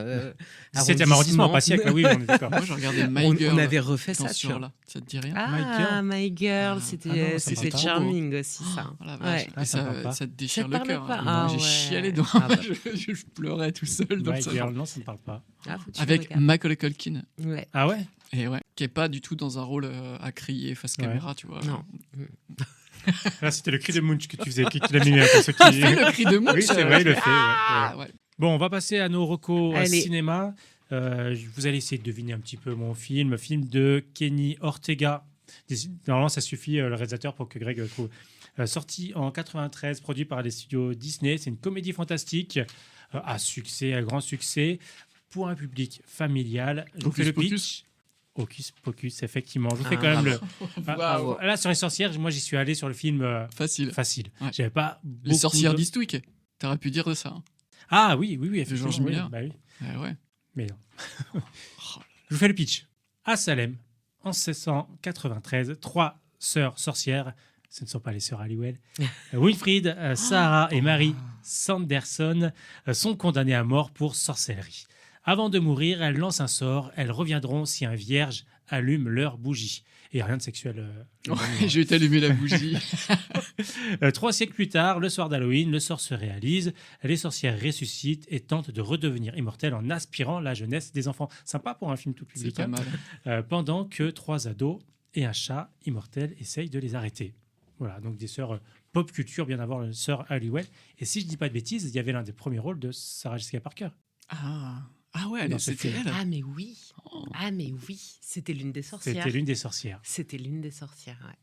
17e arrondissement, pas siècle. Oui, on est d'accord. Moi, je regardais My on Girl. avait refait ça, dans tu vois. là. Ça te dit rien Ah, My Girl, Ah, c'était ah non, ça me c'était parle pas. Charming aussi, ça. Oh, la vache. Ouais. Ah, ça me parle pas. Ça te déchire Ça te le parlait cœur. pas hein. Ah J'ai ouais. chialé dedans. Ah bah. Je pleurais tout seul dans My ça. Girl, non, ça me parle pas. Ah, faut que tu Avec regardes. Macaulay Culkin. Ouais. Ah ouais. Et ouais, qui est pas du tout dans un rôle à crier face Ouais. caméra, tu vois. Non. Là, c'était le cri de Munch que tu faisais, qui l'a mis pour ceux qui. Ah, c'est le cri de Munch. Oui, c'est vrai, il le fait. Ah, ouais. ouais. Bon, on va passer à nos recos Allez. cinéma. Vous allez essayer de deviner un petit peu mon film de Kenny Ortega. Normalement, ça suffit, le réalisateur, pour que Greg trouve. Sorti en 93, produit par les studios Disney. C'est une comédie fantastique à succès, à grand succès, pour un public familial. Je vous fais le Hocus pitch. Hocus Pocus, effectivement. Je vous fais Ah, quand même le. Waouh. Là, sur les sorcières, moi, j'y suis allé sur le film Facile. facile. Ouais. J'avais pas Les beaucoup sorcières de- d'Eastwick. T'aurais pu dire de ça. Hein. Ah oui, effectivement. Georges oui, Miller. bah oui. Ouais. Mais non. Oh, Je vous fais le pitch. À Salem, en 1693, 3 sœurs sorcières, ce ne sont pas les sœurs Halliwell, Winfried, Sarah et Mary Sanderson sont condamnées à mort pour sorcellerie. Avant de mourir, elles lancent un sort. Elles reviendront si un vierge allume leur bougie. Et rien de sexuel. Ouais, je vais t'allumer la bougie. 3 siècles plus tard, le soir d'Halloween, le sort se réalise. Les sorcières ressuscitent et tentent de redevenir immortelles en aspirant la jeunesse des enfants. Sympa pour un film tout C'est public. pas hein. mal. Pendant que 3 ados et un chat immortel essayent de les arrêter. Voilà, donc des sœurs pop culture, bien avant le sœur Halliwell. Et si je dis pas de bêtises, il y avait l'un des premiers rôles de Sarah Jessica Parker. Ah ouais, Dans ce c'était film. elle. Ah, mais oui. Oh. Ah, mais oui. C'était l'une des sorcières. C'était l'une des sorcières. C'était l'une des sorcières, ouais.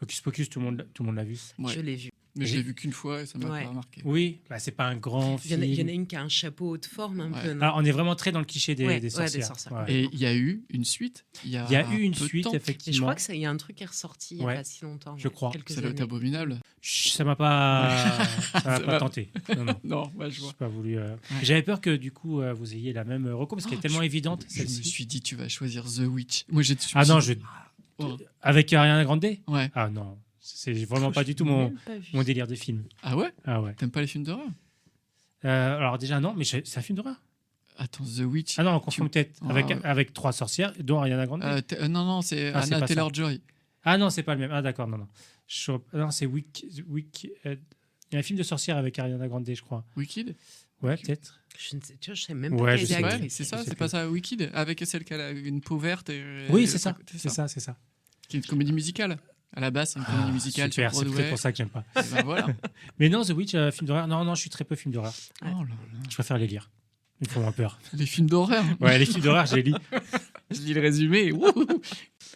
Hocus Pocus, tout le monde l'a vu. Ouais. Je l'ai vu. Mais je l'ai vu qu'une fois et ça m'a Ouais. pas marqué. Oui, bah, c'est pas un grand Il y, film. en a une qui a un chapeau haute forme, un Ouais. peu, non? Ah, on est vraiment très dans le cliché des, Ouais, des ouais, sorcières. des sorcières. Ouais. Et il y a eu une suite. Il y a Il y a eu une peu de suite, temps. Et je effectivement. crois qu'il y a un truc qui est ressorti il n'y a Ouais. pas si longtemps. Je crois. quelques Ça doit être années. abominable. Chut, ça m'a pas, ça m'a Ça pas va. tenté. Non, non. Non, ouais, je J'ai vois. pas voulu. J'avais peur que du coup vous ayez la même reco parce qu'elle est tellement évidente Je me celle-ci. suis dit, tu vas choisir The Witch. Moi, j'ai. Ah non, Oh. avec Ariana Grande. Ouais. Ah non, c'est vraiment pas du tout Je l'ai mon, même pas vu. mon délire de film. Ah ouais. Ah ouais. T'aimes pas les films d'horreur? Alors déjà non, mais c'est un film d'horreur. Attends, The Witch. Ah non, on confond peut-être avec Ah. avec 3 sorcières dont Ariana Grande. Non, c'est Ah, c'est Anna pas ça. Taylor-Joy. Ah non, c'est pas le même. Ah d'accord, non. Non, c'est il y a un film de sorcière avec Ariana Grande, je crois. Wicked. Ouais, peut-être. Je ne sais, tu vois, je sais même Ouais, pas je quelle sais pas. actrice. Ouais, c'est Je ça, sais c'est plus. pas ça, Wicked, avec celle qui a une peau verte. Oui, c'est ça. C'est ça. Qui est une comédie musicale. À la base, c'est une comédie musicale Super, sur c'est Broadway. peut-être pour ça que j'aime pas. Et ben voilà. Mais non, The Witch, film d'horreur. Non, je suis très peu film d'horreur. Oh là là. Je préfère les lire. Ils me font moins peur. Les films d'horreur. Ouais, les films d'horreur, je les lis. Je lis le résumé. Wouhou.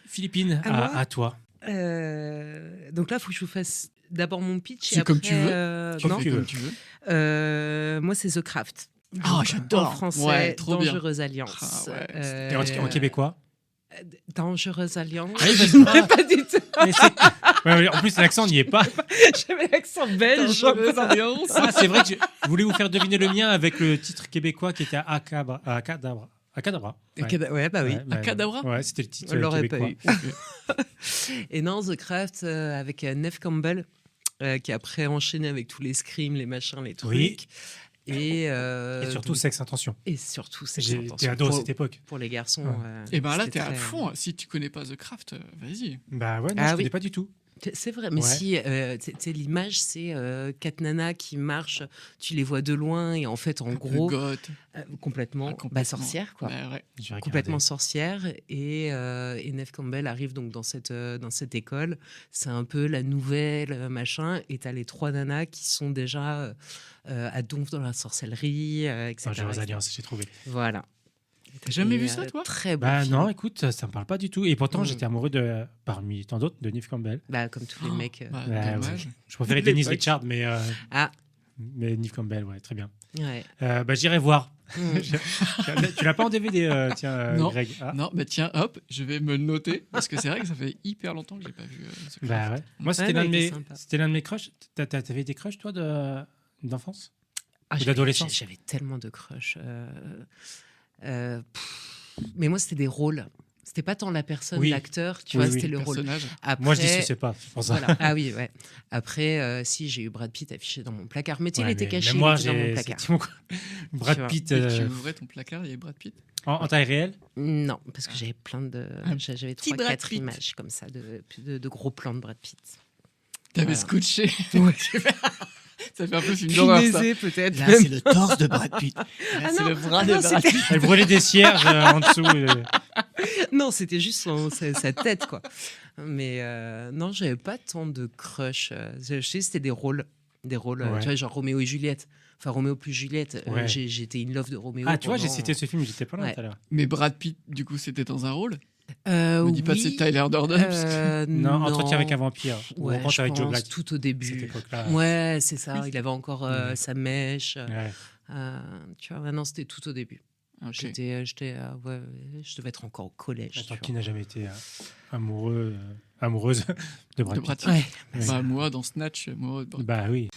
Philippine, À moi à toi. Donc là, il faut que je vous fasse d'abord mon pitch. C'est et après, comme tu veux. Comme non. tu veux. Comme tu veux. Moi, c'est The Craft. Ah, Donc, j'adore. En français, Ouais, trop bien. Dangereuse Alliance. Ah ouais, Et en québécois. Dangereuse Alliance. Ah oui, Je ne ah. pas du tout. Mais ouais, en plus, l'accent n'y est pas. J'avais l'accent belge. Dangereuse Alliance. Ah, c'est vrai que je voulais vous faire deviner le mien avec le titre québécois qui était Acadabra. Acadabra. Ouais. Ouais, bah oui. Ouais, bah, Acadabra Ouais, c'était le titre On l'aurait pas québécois. eu. Et non, The Craft avec Neve Campbell, qui a après enchaîné avec tous les scrims, les machins, les trucs. Oui. Et, Et surtout, donc- Sex Intention. et surtout, c'est J'étais ado à cette époque. pour les garçons. Ouais. Et ben là, c'était t'es à très- fond. Si tu connais pas The Craft, vas-y. Bah ouais, non, Ah je oui. connais pas du tout. C'est vrai, mais Ouais. si l'image, c'est 4 nanas qui marchent, tu les vois de loin et en fait, en Un peu gros, goth. complètement, Complètement. sorcière, quoi. Bah ouais. Je vais Complètement regarder. sorcière. Et Neve Campbell arrive donc dans cette école. C'est un peu la nouvelle machin. Et tu as les 3 nanas qui sont déjà à donf dans la sorcellerie, etc. Dangereuses etc. Alliances, j'ai trouvé. Voilà. T'as jamais Et, vu ça, toi? Très beau Bah film. non, écoute, ça me parle pas du tout. Et pourtant, Mm. j'étais amoureux de, parmi tant d'autres, de Neve Campbell. Bah, comme tous les Oh, mecs. bah, Ouais, dommage. Je préférais De Denise l'époque. Richard, Ah, mais Neve Campbell, ouais, très bien. ouais. Bah, j'irai voir. Mm. Tu l'as pas en DVD, tiens, Non. Greg. Ah. Non, mais tiens, hop, je vais me le noter parce que c'est vrai que ça fait hyper longtemps que j'ai pas vu ce Bah Craft. ouais. Moi, c'était Ouais, l'un de il était mes, sympa. c'était l'un de mes crushs. T'avais des crushs, toi, d'enfance? Ah, Et d'adolescence. j'avais tellement de crushs. Mais moi, c'était des rôles. C'était pas tant la personne, Oui. l'acteur, tu Oui, vois, oui. c'était Le le rôle. personnage. Après, Moi, je dis c'est pas, c'est pour ça. voilà. Ah oui, ouais. Après, si, j'ai eu Brad Pitt affiché dans mon placard. Mais tu sais, Ouais, il était mais caché, même moi, il était dans mon j'ai placard. effectivement, quoi. Tu Brad vois. Pitt Dès que tu ouvrais ton placard, il y avait Brad Pitt. en taille réelle. Non, parce que j'avais plein de... Un J'avais petit Brad 3-4 Pitt. images comme ça, de gros plans de Brad Pitt. T'avais Voilà. scotché. Ouais. Ça fait un peu film d'horreur, ça. Punaisé, peut-être. Là, c'est le torse de Brad Pitt. Là, Ah c'est non, le bras ah de non, Brad c'était- Pitt. Elle brûlait des cierges en dessous. Non, c'était juste sa tête, quoi. Mais non, j'avais pas tant de crush. Je sais, c'était des rôles. Des rôles, Ouais. tu vois, genre Roméo et Juliette. Enfin, Roméo plus Juliette. Ouais. J'étais in love de Roméo. Ah, tu vois, j'ai pendant- cité ce film, j'étais pas loin Ouais. tout à l'heure. Mais Brad Pitt, du coup, c'était dans un rôle. Me dis pas que c'est oui, Tyler Durden. parce que- Non, Entretien avec un vampire. Ou Ouais, Rencontre je avec Joe pense, Black. tout au Cette début. époque-là. Ouais, c'est ça. Oui. Il avait encore Ouais. sa mèche. Ouais. Tu vois, maintenant, c'était tout au début. Ok. J'étais, ouais, je devais être encore au collège. Attends, tu qui vois. n'a jamais été amoureuse de Brad De Pitt? Brad Pitt. Ouais, Ouais. Bah, moi, dans Snatch, moi, dans- Bah oui.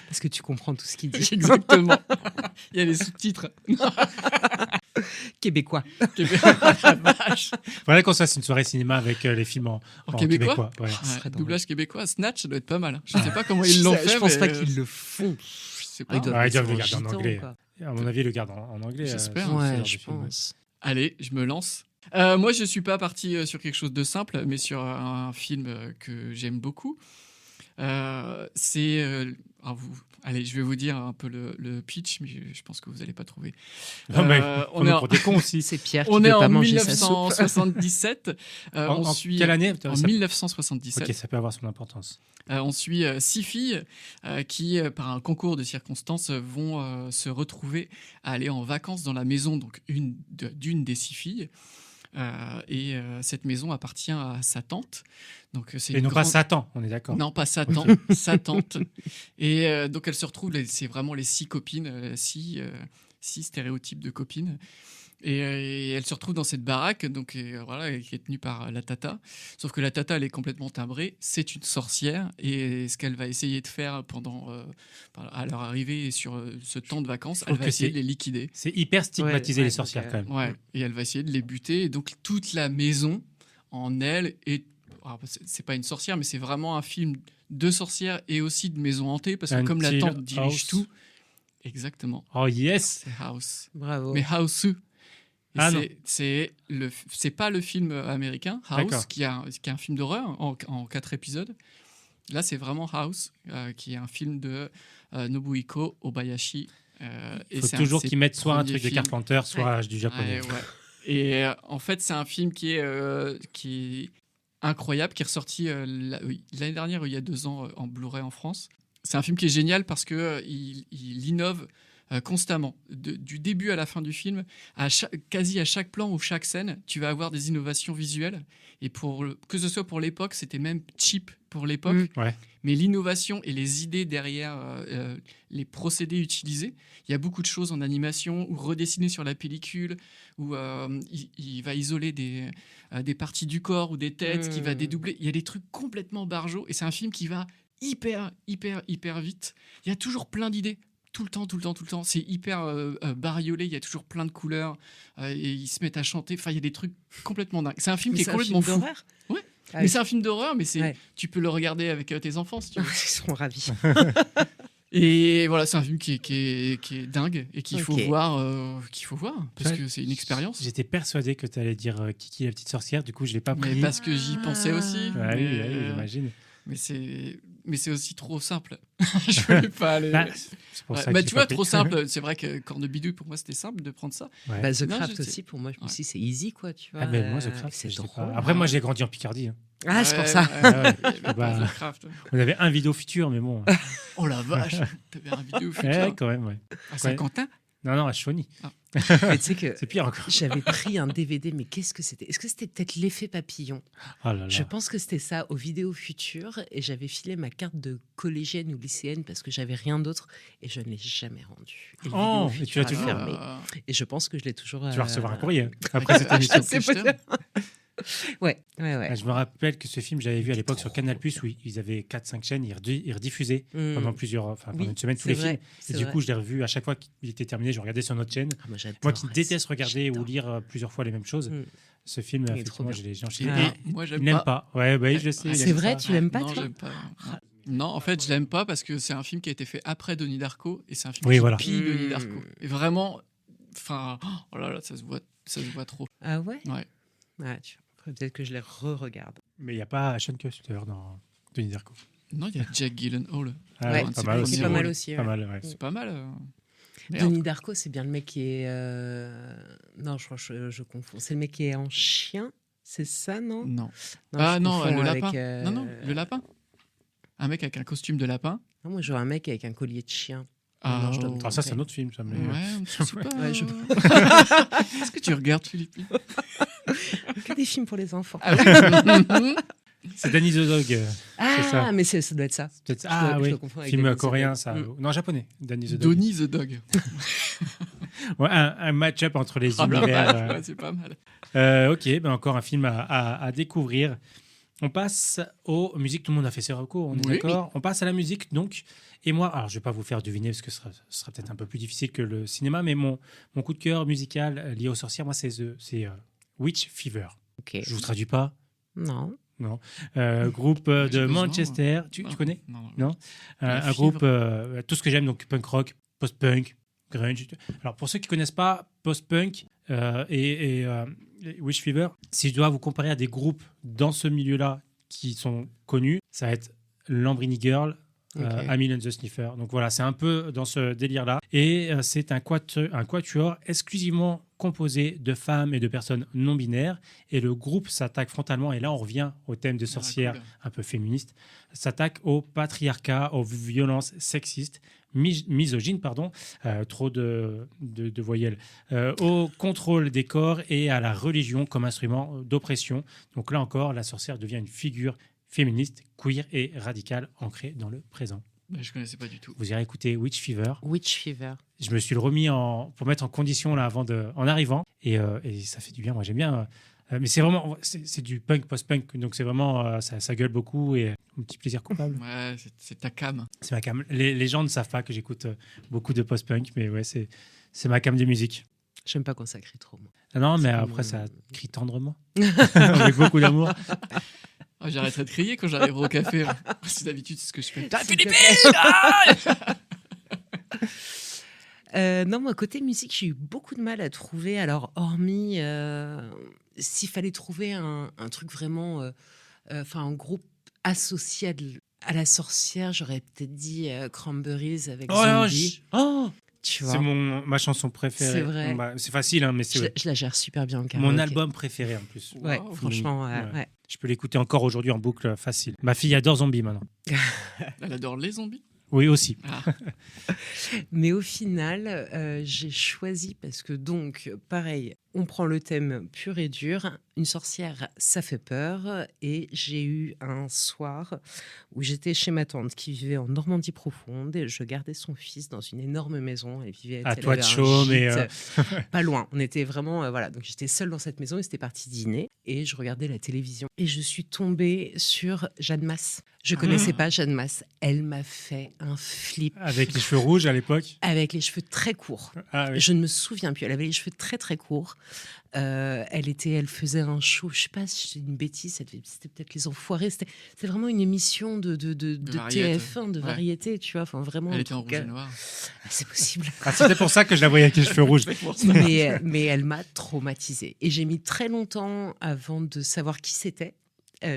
parce que tu comprends tout ce qu'il dit. Exactement. Il y a les sous-titres. Québécois. La vache. Faudrait qu'on se fasse une soirée cinéma avec les films en québécois. Ouais. Ce serait Ouais, drôle. doublage québécois, Snatch, ça doit être pas mal. Je sais pas comment ils l'ont fait. Je pense mais, pas qu'ils le font. Je sais Ah, pas. ils doivent Ouais, ils le doivent faire le garder en gitan, anglais. quoi. À mon avis, le garde en anglais. J'espère. ce Ouais, genre de je film, ouais. pense. Allez, je me lance. Moi, je suis pas parti sur quelque chose de simple, mais sur un film que j'aime beaucoup. Allez, je vais vous dire un peu le pitch, mais je pense que vous n'allez pas trouver. Non, mais on on est est en- pour des cons aussi. C'est Pierre qui On veut est pas en manger sa soupe. 1977. On En suit quelle année en ça... 1977. Ok, ça peut avoir son importance. On suit 6 filles qui, par un concours de circonstances, vont se retrouver à aller en vacances dans la maison donc d'une des 6 filles. Cette maison appartient à sa tante. Donc, c'est Et une non pas grande- Satan, on est d'accord. Non, pas Satan, sa tante. Et donc, elles se retrouvent, c'est vraiment les 6 copines, 6 stéréotypes de copines. Et elles se retrouvent dans cette baraque, donc voilà, qui est tenue par la tata. Sauf que la tata, elle est complètement timbrée. C'est une sorcière, et ce qu'elle va essayer de faire à leur arrivée sur ce temps de vacances, elle trouve va que essayer c'est- de les liquider. C'est hyper stigmatisé Ouais, les sorcières donc, quand même. Ouais, et elle va essayer de les buter. Et donc toute la maison en elle est. Alors, c'est pas une sorcière, mais c'est vraiment un film de sorcière et aussi de maison hantée, parce que Un comme la Hill tante dirige House. tout. Exactement, Oh yes. c'est House. Bravo. Mais House. Et Ah non. c'est pas le film américain, D'accord. House, qui est un film d'horreur en 4 épisodes. Là, c'est vraiment House, qui est un film de Nobuhiko Obayashi. Il faut toujours qu'ils mettent soit un premier truc de film. Carpenter, soit du japonais. Ouais. Et en fait, c'est un film qui est incroyable, qui est ressorti l'année dernière, il y a 2 ans, en Blu-ray en France. C'est un film qui est génial parce que il innove constamment. Du début à la fin du film, quasi à chaque plan ou chaque scène, tu vas avoir des innovations visuelles. Et que ce soit pour l'époque, c'était même cheap pour l'époque. Ouais. Mais l'innovation et les idées derrière les procédés utilisés, il y a beaucoup de choses en animation ou redessinées sur la pellicule, où il va isoler des parties du corps ou des têtes, qui va dédoubler. Il y a des trucs complètement barjots, et c'est un film qui va hyper vite. Il y a toujours plein d'idées. Tout le temps. C'est hyper bariolé, il y a toujours plein de couleurs, et ils se mettent à chanter. Enfin, il y a des trucs complètement dingues. C'est un film Mais qui est c'est un complètement film fou. d'horreur. Ouais. Ah Mais oui. c'est un film d'horreur, mais Ouais. tu peux le regarder avec tes enfants si tu veux. Ils sont ravis. Et voilà, c'est un film qui est dingue et qu'il faut Ok. voir, parce Ouais. que c'est une expérience. J'étais persuadé que tu allais dire Kiki la petite sorcière, du coup je l'ai pas Mais pris. parce que j'y pensais aussi. Ouais, oui, mais, oui, j'imagine. mais c'est aussi trop simple. Je voulais pas aller. Bah, c'est pour Ouais, ça que bah, j'ai tu pas vois, pris. trop simple. C'est vrai que Cornebidouille, pour moi, c'était simple de prendre ça. Ouais. Bah, The Non, Craft je sais. aussi, pour moi, Ouais. aussi, c'est easy, quoi, tu vois. Ah, mais moi, The Craft, c'est je l'ai drôle. pas. Après, moi, Ouais. j'ai grandi en Picardie. Hein. Ah, c'est pour Ouais, ça. ouais, Ouais, il y avait bah, pas The Craft. On avait un vidéo futur, mais bon. Oh la vache, t'avais un vidéo futur Ouais, quand même, ouais. à Saint-Quentin. Non, à Chauny. Mais tu sais que C'est pire encore. j'avais pris un DVD, mais qu'est-ce que c'était? Est-ce que c'était peut-être l'effet papillon? Oh là là. Je pense que c'était ça, aux vidéos futures, et j'avais filé ma carte de collégienne ou lycéenne parce que j'avais rien d'autre, et je ne l'ai jamais rendue. Et le Oh, Vidéo et tu l'as Futur a toujours fermé. Et je pense que je l'ai toujours. Tu vas recevoir un courrier hein, Après après cette émission. C'est possible. Ouais. Je me rappelle que ce film, j'avais vu à l'époque sur Canal+, où ils avaient 4-5 chaînes, ils rediffusaient pendant pendant une semaine tous les films. Et du coup, je l'ai revu à chaque fois qu'il était terminé, je regardais sur notre chaîne. moi, Moi qui déteste regarder ou lire plusieurs fois les mêmes choses, Mm. ce film, Il est trop effectivement, bien. j'ai enchaîné. Ah. Et Moi, il j'aime n'aime pas. pas. Ouais, bah, je sais. il C'est aime vrai, pas. tu l'aimes pas, Non, toi? j'aime pas. Non, en fait, je l'aime pas parce que c'est un film qui a été fait après Donnie Darko et c'est un film Oui, qui voilà. pille Donnie Mm. Darko. Et vraiment, enfin, oh là là, ça se voit trop. Ah ouais? Ouais. Tu vois, peut-être que je les re-regarde. Mais il n'y a pas Sean Custer dans Donnie Darko. Non, il y a Jack Gyllenhaal. Ah, Ouais, pas c'est mal pas aussi. C'est pas mal rôle. aussi. Pas ouais. mal, ouais. C'est pas mal. Merde. Donnie Darko, c'est bien le mec qui est. Non, je crois que je confonds. C'est le mec qui est en chien, c'est ça, non? Non. je Non, confonds le avec, lapin. Non, le lapin. Un mec avec un costume de lapin. Non, moi, je vois un mec avec un collier de chien. Ah, non, je dois me Ah, ça, c'est un autre film, ça. Mais... Ouais, je sais pas. Ouais, je- Qu'est-ce que tu regardes, Philippe? Que des films pour les enfants. Ah oui. C'est Danny the Dog. Ah, ça. mais ça doit être ça. Peut-être- Je Ah dois oui, confondre avec film Danny the coréen, Dog. ça. Mm. Non, japonais. Danny the Dog. Donnie the Dog. Ouais, un match-up entre les Ah, la univers. vache, ouais, c'est pas mal. Ok, ben encore un film à découvrir. On passe aux musiques. Tout le monde a fait ses recours, on est Oui. d'accord. On passe à la musique, donc. Et moi, alors je vais pas vous faire deviner parce que ce sera peut-être un peu plus difficile que le cinéma, mais mon coup de cœur musical lié aux sorcières, moi, c'est Witch Fever. Ok. Je vous traduis pas. Non. Groupe J'ai de besoin, Manchester. Tu Non, connais? Non. Non. La Un fibre. groupe, tout ce que j'aime, donc punk rock, post-punk, grunge. Alors pour ceux qui connaissent pas post-punk et Witch Fever, si je dois vous comparer à des groupes dans ce milieu-là qui sont connus, ça va être Lambrini Girl, Ok. Amil and the Sniffer. Donc voilà, c'est un peu dans ce délire-là. Et c'est un quatuor exclusivement composé de femmes et de personnes non binaires. Et le groupe s'attaque frontalement, et là on revient au thème de sorcières cool. un peu féministe, s'attaque au patriarcat, aux violences sexistes, misogynes, trop de voyelles, au contrôle des corps et à la religion comme instrument d'oppression. Donc là encore, la sorcière devient une figure féministe, queer et radicale ancrée dans le présent. Mais je connaissais pas du tout. Vous irez écouter Witch Fever. Witch Fever. Je me suis le remis pour mettre en condition là en arrivant et ça fait du bien. Moi j'aime bien. Mais c'est vraiment c'est du punk post-punk, donc c'est vraiment ça gueule beaucoup et un petit plaisir coupable. Ouais, c'est ta cam. C'est ma cam. Les gens ne savent pas que j'écoute beaucoup de post-punk, mais ouais c'est ma cam de musique. J'aime pas quand ça crie trop. Moi. Ah non, mais C'est après comme, ça crie tendrement avec beaucoup d'amour. Ah, j'arrêterai de crier quand j'arriverai au café. C'est d'habitude c'est ce que je fais. S'il te non, moi, côté musique, j'ai eu beaucoup de mal à trouver. Alors, hormis s'il fallait trouver un truc vraiment, un groupe associé à la sorcière, j'aurais peut-être dit Cranberries avec Zombie. Tu vois, C'est ma chanson préférée. C'est vrai. Bah, c'est facile, hein, mais c'est je la gère super bien au mon karaoké. album préféré en plus. Ouais, Wow. franchement, Ouais. ouais. Je peux l'écouter encore aujourd'hui en boucle facile. Ma fille adore Zombie maintenant. Elle adore les zombies. Oui, aussi. Ah, Mais au final, j'ai choisi parce que donc, pareil, on prend le thème pur et dur. Une sorcière, ça fait peur. Et j'ai eu un soir où j'étais chez ma tante qui vivait en Normandie profonde et je gardais son fils dans une énorme maison. Elle vivait À elle toi avait de un chaume et, gîte, pas loin. On était vraiment voilà. Donc j'étais seule dans cette maison et c'était parti dîner et je regardais la télévision et je suis tombée sur Jeanne Masse. Je connaissais pas Jeanne Masse. Elle m'a fait un flip. Avec les cheveux rouges à l'époque. Avec les cheveux très courts. Ah oui. Je ne me souviens plus. Elle avait les cheveux très très courts. Elle faisait un show. Je sais pas si j'ai une bêtise. C'était peut-être Les Enfoirés. C'était vraiment une émission de variété. TF1, de Ouais. variété, tu vois. Enfin vraiment. Elle un était en truc, rouge et noir. c'est possible. Ah, c'était pour ça que je la voyais avec les cheveux rouges. mais elle m'a traumatisée. Et j'ai mis très longtemps avant de savoir qui c'était.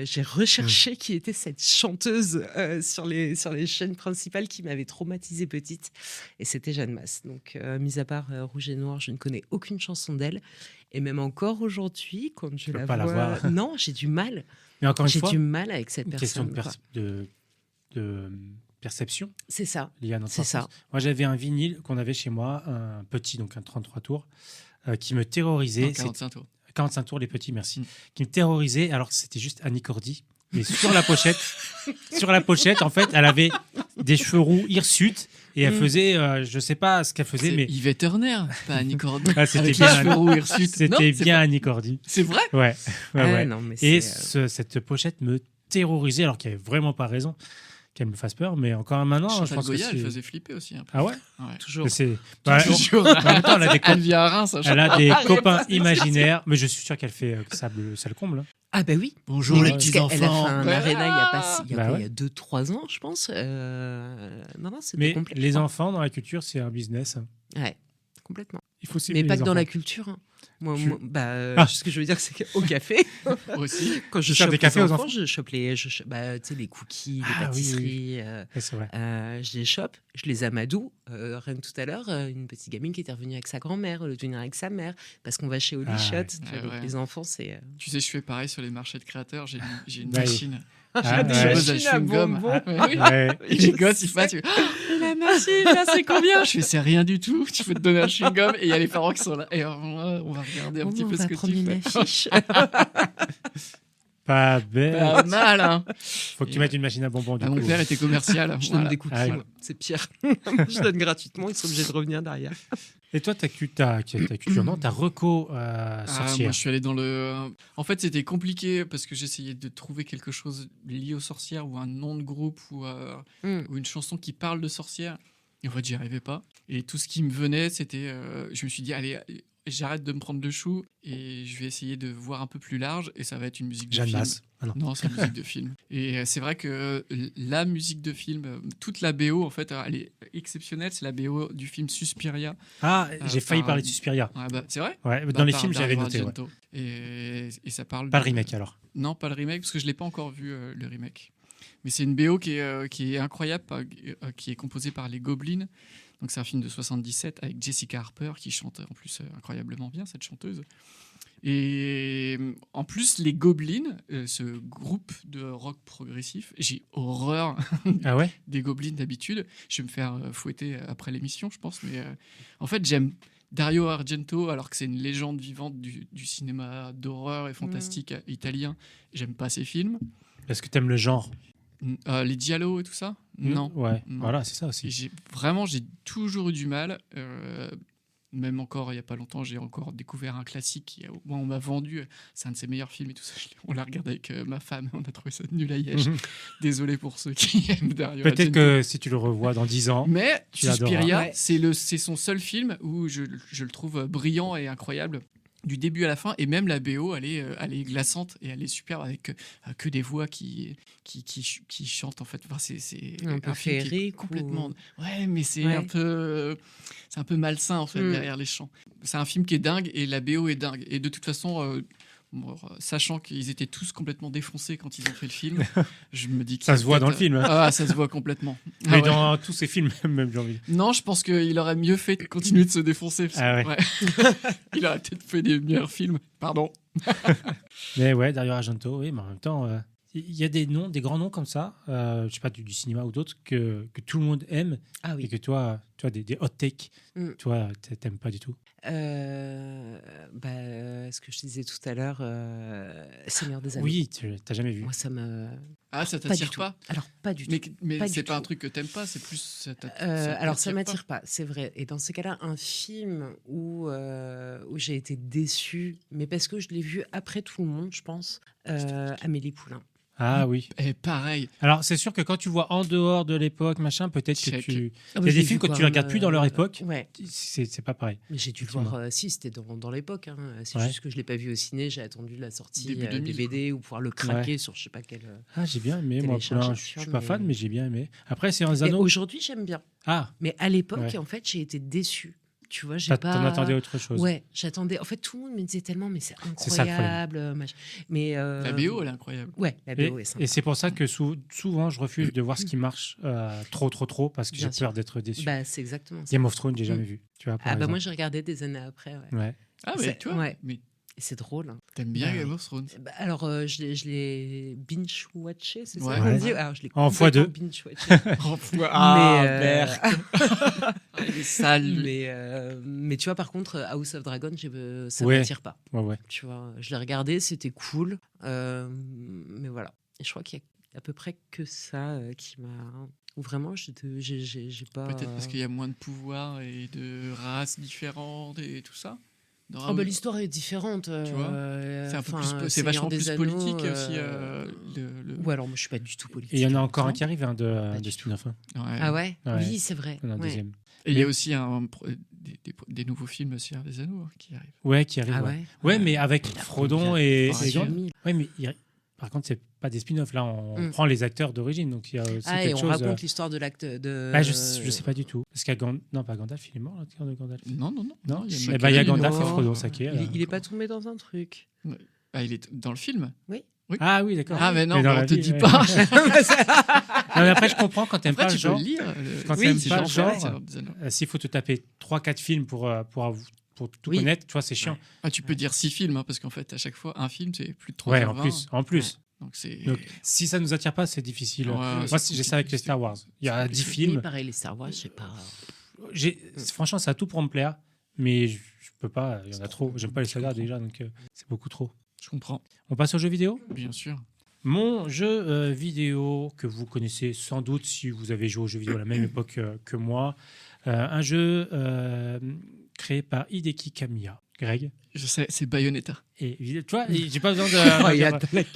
J'ai recherché qui était cette chanteuse sur les chaînes principales qui m'avait traumatisée petite. Et c'était Jeanne Masse. Donc, mis à part Rouge et Noir, je ne connais aucune chanson d'elle. Et même encore aujourd'hui, quand je peux la pas la vois... voir. Non, j'ai du mal. Mais encore une J'ai fois, du mal avec cette une question personne. de perception C'est ça. liée à notre C'est ça. enfance. Moi, j'avais un vinyle qu'on avait chez moi, un petit, donc un 33 tours, qui me terrorisait. Non, 45 tours. 45 tours, les petits, merci. Mm. Qui me terrorisait alors que c'était juste Annie Cordy. Mais sur la pochette, en fait, elle avait des cheveux roux hirsutes et elle faisait, je sais pas ce qu'elle faisait, C'est mais Yvette Turner, pas Annie Cordy. Ah, c'était Avec bien les cheveux roux hirsutes. Non, c'était c'est bien pas- Annie Cordy. C'est vrai. Ouais, ouais, Ah, ouais. non, mais Et c'est, cette pochette me terrorisait alors qu'il n'y avait vraiment pas raison qu'elle me fasse peur. Mais encore maintenant, je Chantal pense que Goya, elle c'est... faisait flipper aussi un peu. Ah ouais. Ouais. toujours. C'est... Bah, Toujours. en même temps, elle a des, Elle vient à Reims. elle a des Arrête. copains imaginaires, mais je suis sûr qu'elle fait que ça le comble. Hein. Ah ben oui. Bonjour les les petits petits Parce qu'elle a fait enfants. un Ouais. aréna il y Bah a ouais. 2-3 ans, je pense. Non, c'était Mais complet. les enfants dans la culture, c'est un business. Ouais, complètement. Il faut Mais cibler pas les que dans la enfants. culture. Hein. Tu- Ce que je veux dire, c'est qu'au café, Aussi. quand je Tu sers chope des cafés les aux enfants, enfants je chope tu sais, les cookies, les Ah, oui, oui, pâtisseries. Ouais, c'est vrai. Je les chope, je les amadou. Rien que tout à l'heure, une petite gamine qui était revenue avec sa grand-mère, au lieu de venir avec sa mère, parce qu'on va chez Holy Ah, Shot. ouais. Tu vois, Ouais, donc ouais. les enfants, c'est... Tu sais, je fais pareil sur les marchés de créateurs. J'ai une Bah oui. machine. Ah, J'ai ouais. pose un Machine à chewing-gum. bonbons. Ouais, oui. Ouais. Et les gosses, ils passent. La machine, là, c'est combien? Je fais, c'est rien du tout. Tu peux te donner un chewing-gum. Et il y a les parents qui sont là. Et on va regarder un Oh petit non, peu on ce va que prendre tu une fais. affiche. Pas bête. Pas mal, hein. Faut que tu mettes une machine à bonbons du Ah, coup. mon père était commercial. Je Voilà. donne des cookies, Ah, moi. C'est pire. Je donne gratuitement, ils sont obligés de revenir derrière. Et toi, ta culture, non, ta reco Ah, sorcière. moi, je suis allé dans le. En fait, c'était compliqué parce que j'essayais de trouver quelque chose lié aux sorcières ou un nom de groupe ou une chanson qui parle de sorcières. Et en fait, j'y arrivais pas. Et tout ce qui me venait, c'était. Je me suis dit, allez, j'arrête de me prendre le chou et je vais essayer de voir un peu plus large. Et ça va être une musique de Jeanne film. Masse. Ah non. Non, c'est une musique de film. Et c'est vrai que la musique de film, toute la BO, en fait, elle est exceptionnelle. C'est la BO du film Suspiria. Ah, j'ai failli par- parler de Suspiria. Ah bah, c'est vrai? Ouais, Bah, dans les par films, j'avais Dario noté. Ouais. Argento. Et ça parle. Pas de- le remake alors. Non, pas le remake, parce que je l'ai pas encore vu, le remake. Mais c'est une BO qui est incroyable, qui est composée par les Goblins. Donc c'est un film de 77 avec Jessica Harper qui chante en plus incroyablement bien, cette chanteuse. Et en plus, les Goblins, ce groupe de rock progressif, j'ai horreur Ah ouais. des Goblins d'habitude. Je vais me faire fouetter après l'émission, je pense. Mais en fait, j'aime Dario Argento, alors que c'est une légende vivante du cinéma d'horreur et fantastique italien. J'aime pas ses films. Est-ce que t'aimes le genre? Les Giallo et tout ça? Non. Ouais. Non. Voilà, c'est ça Et aussi. j'ai toujours eu du mal. Même encore, il n'y a pas longtemps, j'ai encore découvert un classique qui, au moins, on m'a vendu. C'est un de ses meilleurs films et tout ça. On l'a regardé avec ma femme. On a trouvé ça nul à Liège. Désolé pour ceux qui aiment Dario Peut-être Argento. que si tu le revois dans 10 ans. Mais tu l'adoreras. Suspiria, Ouais. c'est son seul film où je le trouve brillant et incroyable. Du début à la fin, et même la BO, elle est glaçante et elle est superbe avec que des voix qui chantent en fait. Enfin, c'est Un peu film qui est féerique complètement. ou- Ouais, mais c'est Ouais. un peu malsain en fait derrière les chants. C'est un film qui est dingue et la BO est dingue. Et de toute façon, sachant qu'ils étaient tous complètement défoncés quand ils ont fait le film, je me dis que Ça se voit dans le film. Hein. Ah, ça se voit complètement. Mais Ah ouais. dans tous ces films, même, j'ai envie. Non, je pense qu'il aurait mieux fait de continuer de se défoncer. parce que- Ah ouais. Il aurait peut-être fait des meilleurs films. Pardon. Mais ouais, Dario Argento, oui, mais en même temps, il y a des noms, des grands noms comme ça, je sais pas, du cinéma ou d'autres, que tout le monde aime Ah et oui. que toi, tu as des hot takes, toi, t'aimes pas du tout. Ce que je disais tout à l'heure, Seigneur des Anneaux. Oui, tu t'as jamais vu. Moi, ça me... Ah, ça Pas du t'attire tout. pas? Alors, pas du tout. Mais Pas c'est du pas un tout. truc que t'aimes pas, c'est plus. Alors, ça m'attire pas, c'est vrai. Et dans ces cas-là, un film où j'ai été déçue, mais parce que je l'ai vu après tout le monde, je pense, Amélie Poulain. Ah oui. Et pareil. Alors, c'est sûr que quand tu vois en dehors de l'époque, machin, peut-être que Check. tu. Ah, Il y a des films que tu regardes plus dans leur époque. Ouais. C'est pas pareil. Mais j'ai dû le Effectivement. voir, si, c'était dans l'époque. Hein. C'est Ouais. juste que je ne l'ai pas vu au ciné. J'ai attendu la sortie Début 2000, DVD ou pouvoir le craquer sur je sais pas quel. Ah, j'ai bien aimé. Moi, Télécharger, je tu suis vois, pas fan, mais j'ai bien aimé. Après, c'est un Et Zano. aujourd'hui, j'aime bien. Ah, Mais à l'époque, Ouais. en fait, j'ai été déçue. Tu vois, j'ai t'en pas. attendais autre chose. Ouais, j'attendais. En fait, tout le monde me disait tellement, mais c'est C'est ça le problème. incroyable. Machin. Mais La BO, elle est incroyable. Ouais, la BO est Et sympa. c'est pour ça que souvent, je refuse de voir ce qui marche trop, parce que Bien j'ai sûr. peur d'être déçu. Bah, c'est exactement ça. Game of Thrones, j'ai jamais Mm. vu. Tu vois, par Ah bah exemple. moi j'ai regardé des années après. Ouais. Ouais. Ah, mais C'est- tu vois, ouais. mais Et c'est drôle. Hein. t'aimes bien Bah Game oui. of Thrones. Bah, alors je l'ai binge watché, c'est Ouais. ça qu'on Ouais. dit. Alors je l'ai En complètement fois deux. binge watché. Berk. mais Il est sale, lui. mais tu vois par contre House of Dragon, ça Ouais. m'attire pas. Ouais. Tu vois, je l'ai regardé, c'était cool, mais voilà. Et je crois qu'il y a à peu près que ça qui m'a. Ou vraiment, j'ai pas. Peut-être parce qu'il y a moins de pouvoir et de races différentes et tout ça. Dans Ah bah, l'histoire est différente. Tu vois, c'est un peu plus, c'est Seigneur vachement des plus Anneaux, politique aussi. Ouais, alors moi je suis pas du tout politique. Et il y en a encore un Non. qui arrive, Pas de du spin-off. Hein. Ouais. Ah ouais, Ouais. Oui, c'est vrai. Il y en a un Ouais. deuxième. Et il y a Mais- aussi des nouveaux films Seigneur des Anneaux qui arrivent. Ouais, qui arrive. Ah ouais. ouais. Ouais, mais avec Frodon et Ah, Gandalf. Jamie. Ouais, mais par contre, c'est pas des spin-offs. Là, on Mm. prend les acteurs d'origine. Donc, il y a aussi Ah, et quelque on chose. raconte l'histoire de l'acte de. Bah, je sais pas du tout. Parce qu'il y a non, pas Gandalf, il est mort, l'acteur de Gandalf. Non. Non, il y a eh ben, il y a McKellen, Gandalf et mort. Frodo, ça qui est. Il est pas tombé dans un truc. Ah, il est dans le film. Ah oui, d'accord. Ah, mais non, dans on la te vie, dit ouais. pas. Non, mais après, je comprends quand t'aimes Après, pas le tu peux le genre. lire. Quand Oui, t'aimes c'est pas le Jean Ferrat, genre, Seigneur des Anneaux. S'il faut te taper 3-4 films pour tout Oui. connaître, tu vois, c'est chiant. Ah, tu peux dire 6 films, hein, parce qu'en fait, à chaque fois, un film, c'est plus de 3 Ouais, heures en plus. Donc, c'est. Donc, si ça nous attire pas, c'est difficile. Ouais, Moi, c'est j'ai ça avec les compliqué. Star Wars. Il y a C'est 10 compliqué. Oui, films. pareil, les Star Wars, je sais pas. Franchement, ça a tout pour me plaire, mais je peux pas. Il y en a trop. J'aime pas les Je sagas comprends. déjà, donc c'est beaucoup trop. Je comprends, On passe aux jeux vidéo. bien sûr. Mon jeu vidéo que vous connaissez sans doute si vous avez joué aux jeux vidéo à la même époque que moi, un jeu créé par Hideki Kamiya. Greg. Je sais, c'est Bayonetta. Et tu vois, j'ai pas besoin de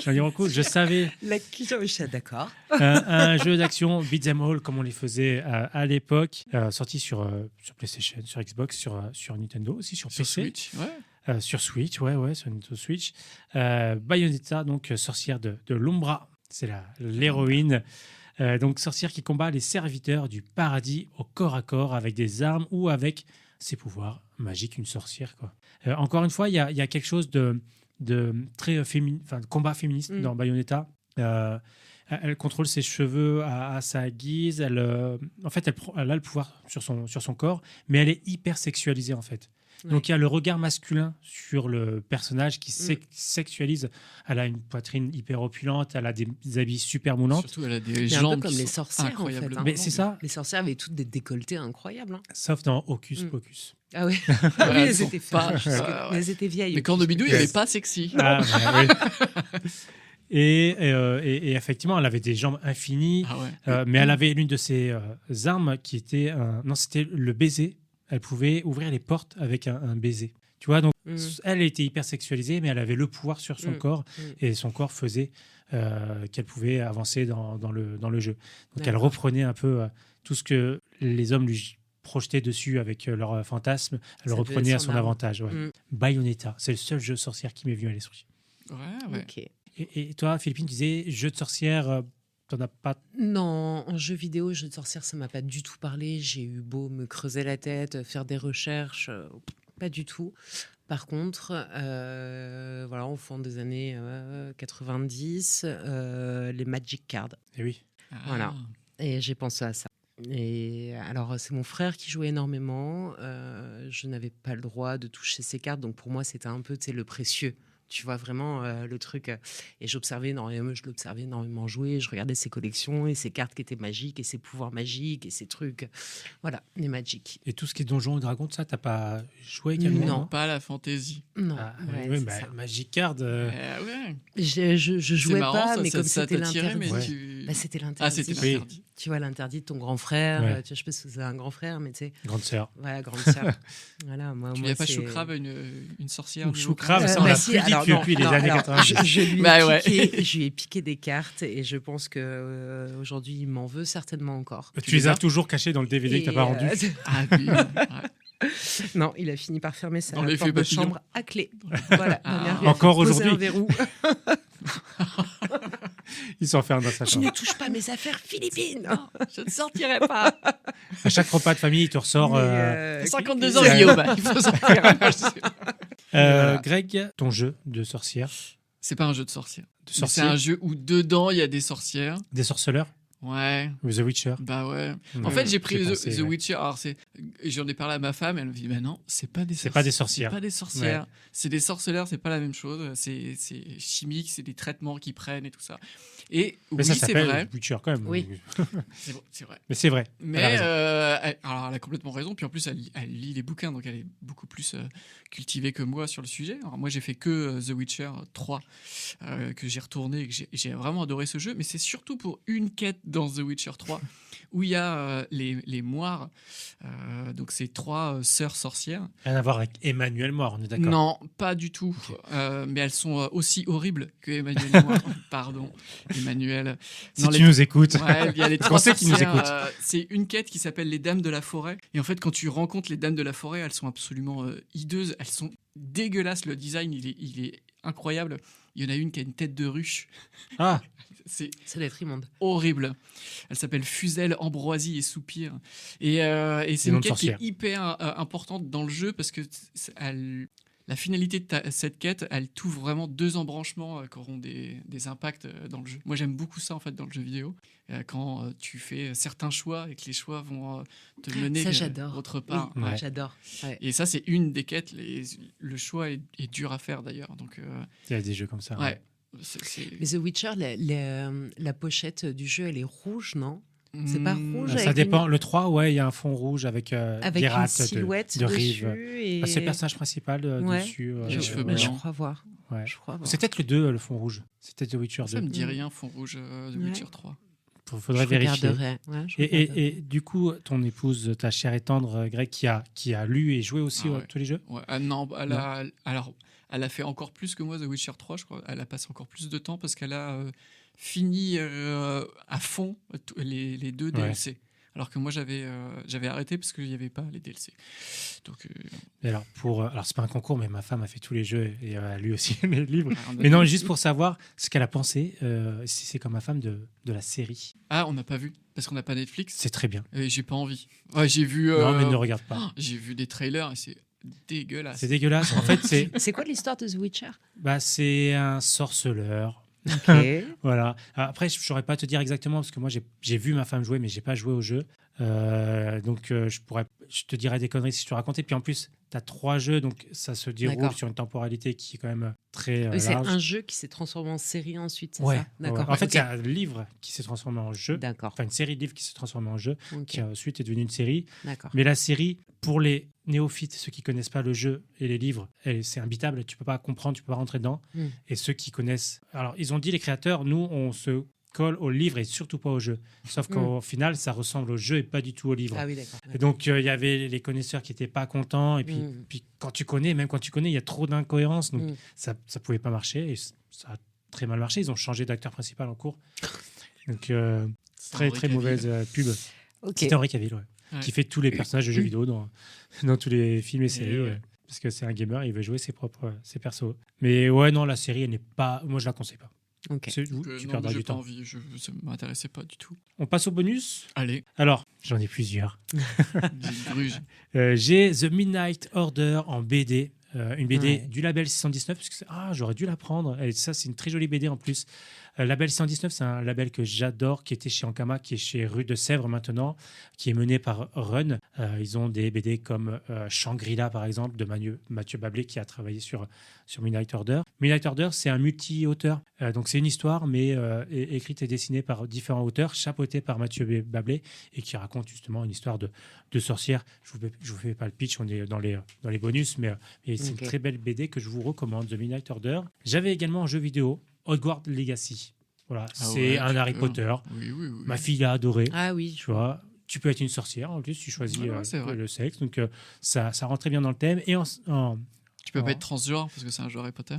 j'en dire beaucoup. Je savais La quiche, d'accord. un jeu d'action beat'em all comme on les faisait à l'époque, sorti sur PlayStation, sur Xbox, sur Nintendo aussi, sur Sur PC. Switch, ouais. Sur Switch, ouais, sur Nintendo Switch. Bayonetta, donc sorcière de l'Umbra, c'est l'héroïne. Donc sorcière qui combat les serviteurs du paradis au corps à corps avec des armes ou avec ses pouvoirs magiques, une sorcière, quoi. Encore une fois, il y a quelque chose de très de combat féministe dans Bayonetta. Elle contrôle ses cheveux à sa guise. En fait, elle a le pouvoir sur son corps, mais elle est hyper sexualisée, en fait. Ouais. Donc, il y a le regard masculin sur le personnage qui sexualise. Elle a une poitrine hyper opulente, elle a des habits super moulants. Surtout, elle a des Mais un peu jambes comme qui les sont sorcières, en fait, incroyablement hein. Mais c'est ça, Les sorcières avaient toutes des décolletés incroyables. Hein. sauf dans Hocus Pocus. Ah oui, Ouais, oui, elles elles sont étaient pas- fraîches, parce que- ouais. mais elles étaient vieilles. Mais quand Nobidou, il Yes. n'est pas sexy. Ah, oui. Et effectivement, elle avait des jambes infinies, Ah ouais. mais elle avait l'une de ses armes qui était non, c'était le baiser. Elle pouvait ouvrir les portes avec un baiser. Tu vois, donc elle était hyper sexualisée, mais elle avait le pouvoir sur son corps et son corps faisait qu'elle pouvait avancer dans le jeu. Donc elle D'accord. reprenait un peu tout ce que les hommes lui projetaient dessus avec leurs fantasmes. Elle Ça le devait reprenait être à son son arme. avantage. Ouais. Mm. Bayonetta, c'est le seul jeu sorcière qui m'est venu à l'esprit. Ouais. Ok. Et toi, Philippine, tu disais jeu de sorcière, t'en as pas. Non, en jeu vidéo, jeu de sorcière, ça m'a pas du tout parlé. J'ai eu beau me creuser la tête, faire des recherches, pas du tout. Par contre, voilà, au fond des années 90, les Magic Cards. Eh oui. Voilà. Et j'ai pensé à ça. Et alors, c'est mon frère qui jouait énormément. Je n'avais pas le droit de toucher ses cartes. Donc, pour moi, c'était un peu, tu sais, le précieux. Tu vois, vraiment le truc. Et j'observais énormément, je l'observais énormément jouer. Je regardais ses collections et ses cartes qui étaient magiques et ses pouvoirs magiques et ses trucs. Voilà, les magiques. Et tout ce qui est Donjons et Dragons, ça, t'as pas joué également Non. Pas la fantaisie. Non, Ah, ouais, oui, c'est bah, ça. Magic Card. Ouais. Je C'est jouais marrant, pas, ça, mais ça, comme ça c'était t'attirait, mais l'interdit. tu... Bah, c'était Ah, l'interdit. c'était Oui. l'interdit. Tu vois, l'interdit de ton grand frère. Ouais. Tu vois, je sais pas si c'est un grand frère, mais tu sais, Grande sœur. voilà, grande sœur. Voilà, Tu moi, n'avais pas c'est- Choucrave, une sorcière Ou niveau Choucrave, quinze ça, on l'a si, plus dit Alors, depuis les années alors, 90. je lui ai Bah ouais. je lui ai piqué des cartes et je pense que aujourd'hui il m'en veut certainement encore. Tu les as toujours cachés dans le DVD que tu n'as pas rendu. Ah oui. Ouais. Non, il a fini par fermer sa Dans l'effet porte de papillon. chambre à clé. Voilà. Ah. Ma mère lui a Encore fait poser aujourd'hui. un verrou. Il s'enferme dans sa Tu chambre. ne touches pas mes affaires philippines. Je ne sortirai pas. À chaque repas de famille, il te ressort. Mais, 52 ans, c'est- Guillaume. Il faut sortir. Voilà. Greg, ton jeu de sorcière, C'est pas un jeu de sorcières. de Mais C'est sorcier, un jeu où dedans il y a des sorcières. des sorceleurs, Ouais. ou The Witcher. Bah ouais. En Ouais. fait, j'ai pris J'ai The, pensé, The ouais. Witcher. Alors, j'en ai parlé à ma femme. Elle me dit, bah non, c'est pas des C'est pas des C'est sorcières. pas des sorcières. C'est des sorceleurs, c'est pas la même chose. C'est chimique, c'est des traitements qu'ils prennent et tout ça. Et Mais oui, ça c'est s'appelle vrai. Witcher quand même. Oui. C'est vrai. Mais c'est vrai. Mais Elle a raison. alors, elle a complètement raison. Puis en plus, elle lit les bouquins, donc elle est beaucoup plus cultivée que moi sur le sujet. Alors, moi, j'ai fait que The Witcher 3, que j'ai retourné et que j'ai vraiment adoré ce jeu. Mais c'est surtout pour une quête dans The Witcher 3 où il y a les moires. Donc, c'est trois sœurs sorcières. Rien à voir avec Emmanuel Moir, on est d'accord. Non, pas du tout. Mais elles sont aussi horribles que Emmanuel Moir. Pardon, Emmanuel. Si Non, tu nous écoutes. Ouais, il y a les On trois sait qu'ils nous sorcières, écoutent. c'est une quête qui s'appelle les Dames de la Forêt. Et en fait, quand tu rencontres les Dames de la Forêt, elles sont absolument hideuses. Elles sont dégueulasses. Le design, il est incroyable. Il y en a une qui a une tête de ruche. Ah, C'est Ça doit être immonde. horrible. Elle s'appelle Fuselle, Ambroisie et Soupir. Et c'est Des noms une de quête qui est sorcières. hyper importante dans le jeu parce que la finalité de cette quête, elle t'ouvre vraiment deux embranchements qui auront des impacts dans le jeu. Moi, j'aime beaucoup ça en fait dans le jeu vidéo. Quand tu fais certains choix et que les choix vont te mener Ça, j'adore. autre Oui, part. Ouais. j'adore. Ouais. Et ça, c'est une des quêtes. Le choix est dur à faire d'ailleurs. Donc, il y a des jeux comme ça. ouais. Mais The Witcher, la pochette du jeu, elle est rouge, non? C'est pas Hmm, rouge Ça avec dépend. Le 3, ouais, il y a un fond rouge avec, Avec des une rats silhouette de dessus rive. et... Ah, c'est le personnage principal Ouais. dessus. Les cheveux Ouais, je blancs. crois voir. Ouais. Je crois voir. C'est peut-être le 2, le fond rouge. C'est peut-être The Witcher 2. Ça me dit rien, fond rouge de Ouais. Witcher 3. Faudrait Je vérifier. regarderai. Ouais, je Et, regarderai. et du coup, ton épouse, ta chère et tendre Greg, qui a lu et joué aussi Ah ouais. tous les jeux. Ouais, non, alors, elle a fait encore plus que moi The Witcher 3, je crois. Elle a passé encore plus de temps parce qu'elle a fini à fond les deux Ouais. DLC. Alors que moi, j'avais arrêté parce qu'il n'y avait pas les DLC. Donc, Et alors, alors c'est pas un concours, mais ma femme a fait tous les jeux et a lu aussi mes livres. on a Mais non, vu. juste pour savoir ce qu'elle a pensé, si c'est comme ma femme de la série. Ah, on n'a pas vu parce qu'on n'a pas Netflix. C'est très bien. Et j'ai pas envie. Ouais, j'ai vu. Non, mais ne regarde pas. J'ai vu des trailers et c'est dégueulasse. C'est dégueulasse. En fait, C'est quoi l'histoire de The Witcher? c'est un sorceleur. Ok. Voilà. Après, je ne saurais pas te dire exactement parce que moi, j'ai vu ma femme jouer, mais j'ai pas joué au jeu. Donc, je te dirais des conneries si je te racontais. Puis en plus, tu as 3 jeux, donc ça se déroule D'accord. sur une temporalité qui est quand même très Mais c'est large. un jeu qui s'est transformé en série ensuite, c'est Ouais, ça? D'accord. ouais. En fait, Ok. c'est un livre qui s'est transformé en jeu. D'accord. Enfin, une série de livres qui s'est transformée en jeu, Ok. qui ensuite est devenue une série. D'accord. Mais la série, pour les néophytes, ceux qui connaissent pas le jeu et les livres, c'est imbitable. Tu peux pas comprendre, tu peux pas rentrer dedans. Mm. Et ceux qui connaissent, alors ils ont dit les créateurs, nous on se colle au livre et surtout pas au jeu. Sauf qu'au final, ça ressemble au jeu et pas du tout au livre. Ah oui, d'accord. Et donc il y avait les connaisseurs qui étaient pas contents. Et puis, Mm. puis quand tu connais, il y a trop d'incohérences. Donc Mm. ça pouvait pas marcher et ça a très mal marché. Ils ont changé d'acteur principal en cours. Donc C'est très Henri très Cavill. mauvaise pub. Ok. C'était Henri Cavill, ouais. Ouais. Qui fait tous les personnages de jeux vidéo dans tous les films et séries. ouais. Parce que c'est un gamer, il veut jouer ses persos. Mais ouais, non, la série, elle n'est pas. Moi, je la conseille pas. Ok. Tu Non, perdras j'ai du pas temps. envie. Ça m'intéressait pas du tout. On passe au bonus. Allez, Alors, j'en ai plusieurs. dis Bruges. J'ai The Midnight Order en BD. Une BD Ouais. du label 619. Parce que j'aurais dû la prendre. Et ça, c'est une très jolie BD en plus. Label 619, c'est un label que j'adore, qui était chez Ankama, qui est chez Rue de Sèvres maintenant, qui est mené par Run. Ils ont des BD comme Shangri-La, par exemple, de Mathieu Bablé, qui a travaillé sur Midnight Order. Midnight Order, c'est un multi-auteur. Donc, c'est une histoire, mais écrite et dessinée par différents auteurs, chapeautée par Mathieu Bablé, et qui raconte justement une histoire de sorcière. Je vous fais pas le pitch, on est dans les bonus, mais c'est Ok. une très belle BD que je vous recommande, The Midnight Order. J'avais également un jeu vidéo, Hogwarts Legacy. Voilà, Ah c'est ouais, un tu Harry peux. Potter. Oui, oui, oui. Ma fille a adoré. Ah oui, Tu vois, tu peux être une sorcière en plus, tu choisis Ouais, c'est vrai. le sexe. Donc ça rentre très bien dans le thème. Et Tu peux Oh. pas être transgenre parce que c'est un jeu Harry Potter.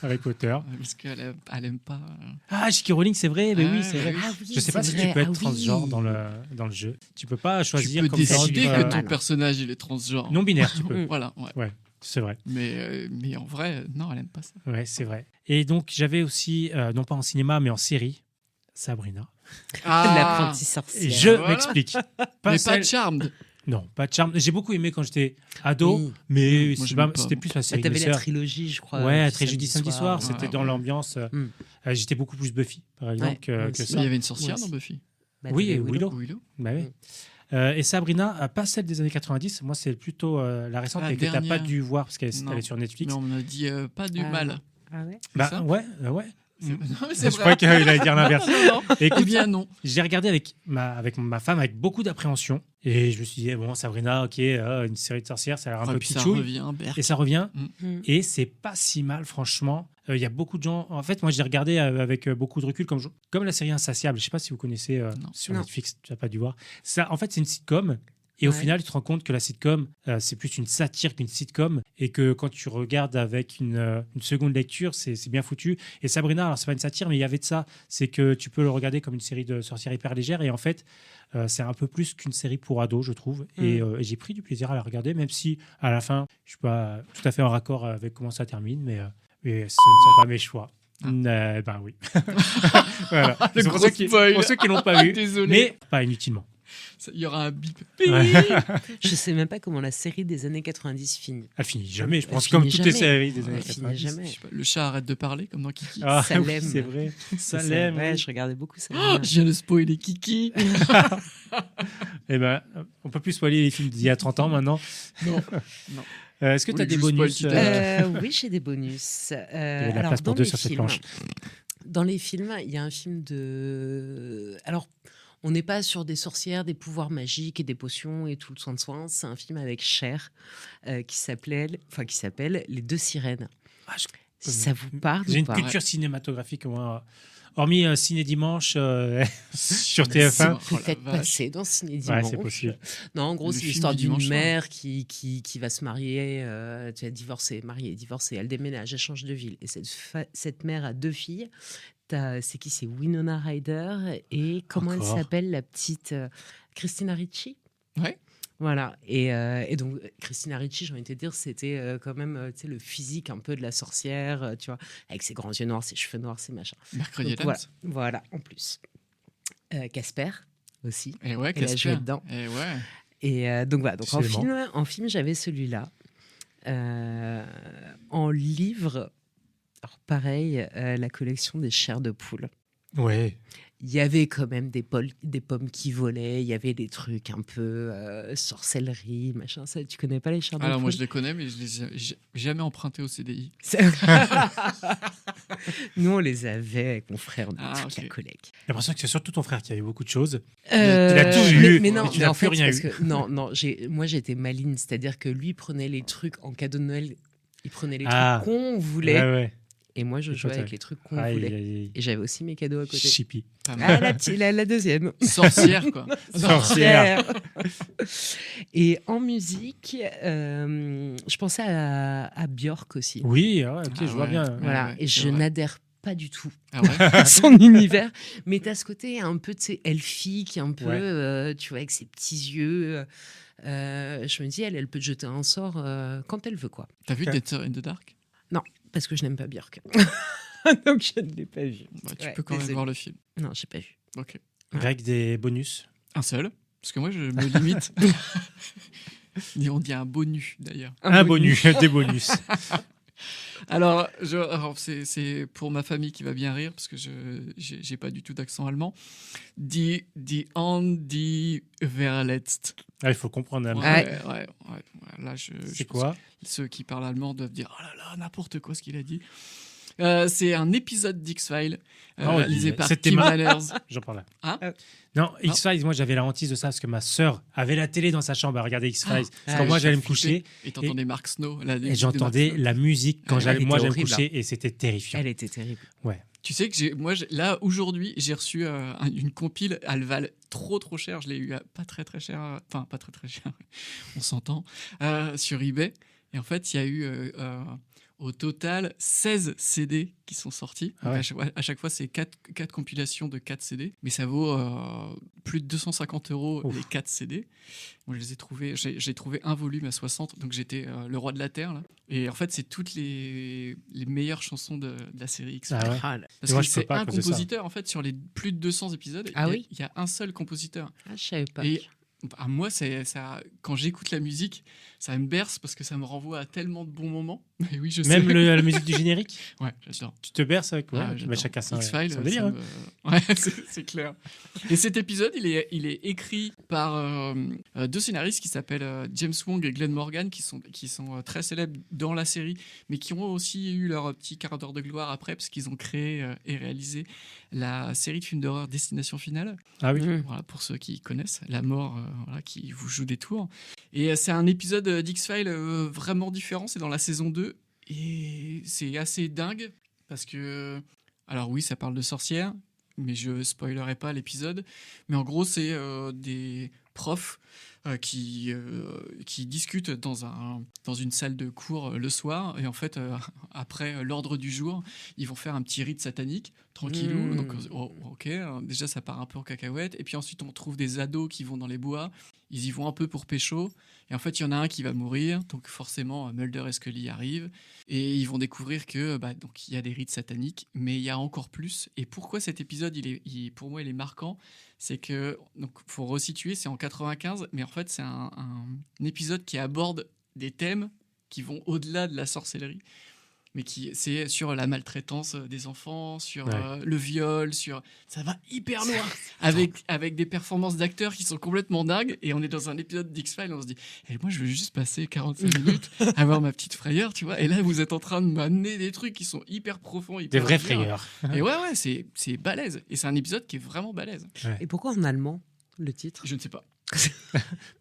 Harry Potter. Parce qu'elle aime pas. Ah, J.K. Rowling, c'est vrai, mais Ah, oui, c'est vrai. oui. Ah oui, Je sais pas c'est si vrai. tu peux être Ah oui. transgenre dans le jeu. Tu peux pas choisir Tu peux comme ça, décider tu que peux- ton personnage il est transgenre. non binaire, tu peux. Voilà, ouais. C'est vrai. Mais en vrai, non, elle aime pas ça. Ouais, c'est vrai. Et donc j'avais aussi, non pas en cinéma, mais en série, Sabrina. L'apprenti Et sorcière. je Voilà. m'explique. Mais celle- pas Charmed. Non, pas de charme. J'ai beaucoup aimé quand j'étais ado, Oui. mais Moi, c'est j'aimais pas- pas, c'était moi. plus la série T'avais des la sœurs. trilogie, je crois. Ouais, du Tragédie samedi soir, ouais, c'était ouais, dans ouais. l'ambiance. J'étais beaucoup plus Buffy, par exemple, Ouais, que, moi que aussi. ça. Mais il y avait une sorcière Ouais, dans c'est- Buffy. Oui, t'avais Willow. Willow. Bah oui. Et Sabrina, pas celle des années 90, moi c'est plutôt la récente La et que tu n'as pas dernière. dû voir parce qu'elle Non. elle est sur Netflix. Mais on m'a dit pas du Ah, mal. Ah ouais Bah ça ouais, ouais. Non, mais Je croyais qu'il allait dire l'inverse. non. Écoute, Eh bien non. j'ai regardé avec ma femme avec beaucoup d'appréhension et je me suis dit, bon, Sabrina, ok, une série de sorcières, ça a l'air un Et peu puis ça pitchouille. revient, Berk. Et ça revient. Mm. Et c'est pas si mal, franchement. Il y a beaucoup de gens. En fait, moi, j'ai regardé avec beaucoup de recul, comme la série Insatiable. Je sais pas si vous connaissez Non. sur Non. Netflix, tu n'as pas dû voir. Ça, en fait, c'est une sitcom. Et au Ouais. final, tu te rends compte que la sitcom, c'est plus une satire qu'une sitcom. Et que quand tu regardes avec une seconde lecture, c'est bien foutu. Et Sabrina, alors, c'est pas une satire, mais il y avait de ça. C'est que tu peux le regarder comme une série de sorcières hyper légère. Et en fait, c'est un peu plus qu'une série pour ados, je trouve. Et j'ai pris du plaisir à la regarder, même si à la fin, je suis pas tout à fait en raccord avec comment ça termine. Mais ce ne sont pas mes choix. Ben oui. Voilà. Le C'est gros spoil. pour ceux qui l'ont pas vu, Désolé. mais pas inutilement. Il y aura un bip. Je sais même pas comment la série des années 90 finit. Elle finit jamais, je Elle pense, finit comme toutes les jamais. séries des années Elle finit 90. jamais. Je sais pas, le chat arrête de parler comme dans Kiki. Ah, Ça oui, l'aime. c'est vrai. Ça C'est l'aime. vrai, oui. je regardais beaucoup ça. Oh, je viens de spoiler Kiki. Eh ben, on peut plus spoiler les films d'il y a 30 ans maintenant. Non. Est-ce que Vous tu as voulez des que je spoil bonus Titanic Oui, j'ai des bonus. Il y avait de la Alors, place pour dans deux les sur cette films- planche. Dans les films, il y a un film de. Alors, on n'est pas sur des sorcières, des pouvoirs magiques et des potions et tout le soin de soin. C'est un film avec Cher qui s'appelle Les Deux Sirènes. Ah, je- Si ça vous parle J'ai ou une pas culture cinématographique, moi. Hormis Ciné Dimanche sur C'est TF1. Oh la peut-être vache. passé dans Ciné Ouais, Dimanche. c'est possible. Non, en gros, Le c'est film l'histoire du d'une dimanche soir. mère qui va se marier, tu as divorcé, mariée, divorcée, elle déménage, elle change de ville. Et cette mère a deux filles. C'est qui? C'est Winona Ryder et comment Encore. elle s'appelle, la petite Christina Ricci? Ouais. Voilà. Et donc, Christina Ricci, j'ai envie de te dire, c'était quand même tu sais, le physique un peu de la sorcière, tu vois, avec ses grands yeux noirs, ses cheveux noirs, ses machins. Mercredi Donc, Adams. voilà, en plus. Casper aussi. Et ouais, Elle a joué Casper. dedans. Et ouais. Et donc voilà, donc Absolument. en film j'avais celui-là. En livre, alors pareil, la collection des chairs de poule. Ouais. Il y avait quand même des pommes qui volaient, il y avait des trucs un peu sorcellerie, machin. Ça, tu connais pas les chairs de Alors poule? moi je les connais, mais je les ai jamais empruntés au CDI. Nous, on les avait avec mon frère, on avait Ah, toute ok. la collecte. J'ai l'impression que c'est surtout ton frère qui a eu beaucoup de choses. Euh, il a tout eu, mais non, mais tu mais n'as en plus fait, rien parce eu. que non, moi j'étais maligne, c'est-à-dire que lui prenait les trucs en cadeau de Noël, il prenait les Ah. trucs qu'on voulait, Ouais. et moi je Et toi, jouais t'as- avec les trucs qu'on Aïe, voulait. aïe, aïe. Et j'avais aussi mes cadeaux à côté. Pas Chippy. Ah, mal. la deuxième. Sorcière, quoi. Sorcière. Et en musique, je pensais à Björk aussi. Oui, ouais, ok, Ah je vois ouais. bien. Voilà, ouais, et c'est je vrai. n'adhère pas du tout Ah ouais. à son univers. Mais tu as ce côté un peu, tu sais, elfique, un peu, Ouais. tu vois, avec ses petits yeux. Je me dis, elle peut te jeter un sort quand elle veut, quoi. T'as vu Dancer in the Dark? Parce que je n'aime pas Björk. Donc je ne l'ai pas vu. Bah, tu Ouais, peux quand même désolé. voir le film. Non, j'ai pas vu. Ok. Greg, des bonus. Un seul. Parce que moi je me limite. On dit un bonus d'ailleurs. Un bonus, des bonus. Alors, c'est pour ma famille qui va bien rire parce que je j'ai pas du tout d'accent allemand. Die Andi Verletzt. Ah, il faut comprendre. Anne. Ouais. Là, C'est quoi? Ceux qui parlent allemand doivent dire oh là là, n'importe quoi ce qu'il a dit. C'est un épisode d'X-Files réalisé par c'était Kim ma- Manners. J'en parle là. Hein Non, X-Files, moi j'avais la hantise de ça parce que ma sœur avait la télé dans sa chambre à regarder X-Files. Ah, Quand moi j'ai j'allais me flippé. coucher Et t'entendais Mark Snow. et j'entendais la musique quand Elle moi était j'allais me horrible, coucher et c'était terrifiant. Elle était terrible. Tu sais que là aujourd'hui j'ai reçu une compile, elle valent trop cher, je l'ai eu à pas très cher, enfin pas très cher, on s'entend, sur eBay. Et en fait, il y a eu au total 16 CD qui sont sortis. Ah ouais. À chaque fois, c'est 4 compilations de 4 CD. Mais ça vaut plus de 250 € Ouf. les 4 CD. Moi, je les ai trouvés. J'ai trouvé un volume à 60, donc j'étais le roi de la Terre. Là. Et en fait, c'est toutes les meilleures chansons de la série X-Files. Ah ouais. Ah, là. Parce Moi, que je peux c'est pas à un cause de ça. compositeur, en fait, sur les plus de 200 épisodes. Ah il y a- oui. il y a un seul compositeur. je savais pas. Et moi, ça, quand j'écoute la musique, ça me berce parce que ça me renvoie à tellement de bons moments. Mais oui, je sais. Même la musique du générique, Ouais, j'adore. tu te berces avec. Ouais, Ah, bah, j'adore. chacun son X-Files, son délire. ça hein. me- Ouais, c'est clair. Et cet épisode, il est écrit par deux scénaristes qui s'appellent James Wong et Glenn Morgan, qui sont très célèbres dans la série, mais qui ont aussi eu leur petit quart d'heure de gloire après, parce qu'ils ont créé et réalisé la série de films d'horreur Destination Finale. Ah oui. Voilà, pour ceux qui connaissent, la mort voilà, qui vous joue des tours. Et c'est un épisode d'X-Files vraiment différent, c'est dans la saison 2, et c'est assez dingue, parce que, alors oui, ça parle de sorcières, mais je spoilerai pas l'épisode, mais en gros, c'est des profs qui discutent dans une salle de cours le soir, et en fait, après l'ordre du jour, ils vont faire un petit rite satanique, tranquillou. Donc, ok, déjà ça part un peu en cacahuète, et puis ensuite on trouve des ados qui vont dans les bois, ils y vont un peu pour pécho, et en fait il y en a un qui va mourir, donc forcément Mulder et Scully arrivent, et ils vont découvrir que donc il y a des rites sataniques, mais il y a encore plus. Et pourquoi cet épisode, pour moi il est marquant, c'est que, donc faut resituer, c'est en 95, mais en fait c'est un épisode qui aborde des thèmes qui vont au-delà de la sorcellerie, mais c'est sur la maltraitance des enfants, sur le viol, ça va hyper loin, avec des performances d'acteurs qui sont complètement dingues, et on est dans un épisode d'X-Files, on se dit, moi je veux juste passer 45 minutes, avoir ma petite frayeur, tu vois, et là vous êtes en train de m'amener des trucs qui sont hyper profonds, Des hyper vraies durs. frayeurs. Et ouais, c'est balèze, et c'est un épisode qui est vraiment balèze. Et pourquoi en allemand, le titre? Je ne sais pas.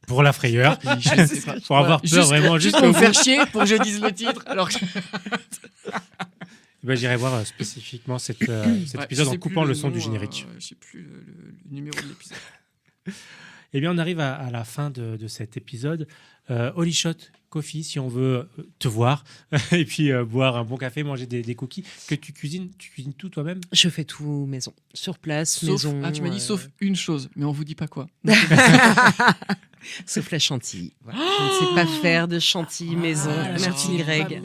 Pour la frayeur. Je ne sais pas. Pour avoir peur vraiment juste jusqu'au pour me bout. faire chier pour que je dise le titre, alors que J'irai voir spécifiquement cet Ouais, épisode je en sais coupant plus le son nom, du générique. Je sais plus le numéro de l'épisode. Eh bien, on arrive à la fin de cet épisode. Holy Shot Coffee, si on veut te voir et puis boire un bon café, manger des cookies. Que tu cuisines tout toi-même? Je fais tout maison, sur place, Sauf, maison. tu m'as dit sauf une chose, mais on vous dit pas quoi. Sauf la chantilly. Voilà. Je ne sais pas faire de chantilly maison. la Merci chantilly Greg.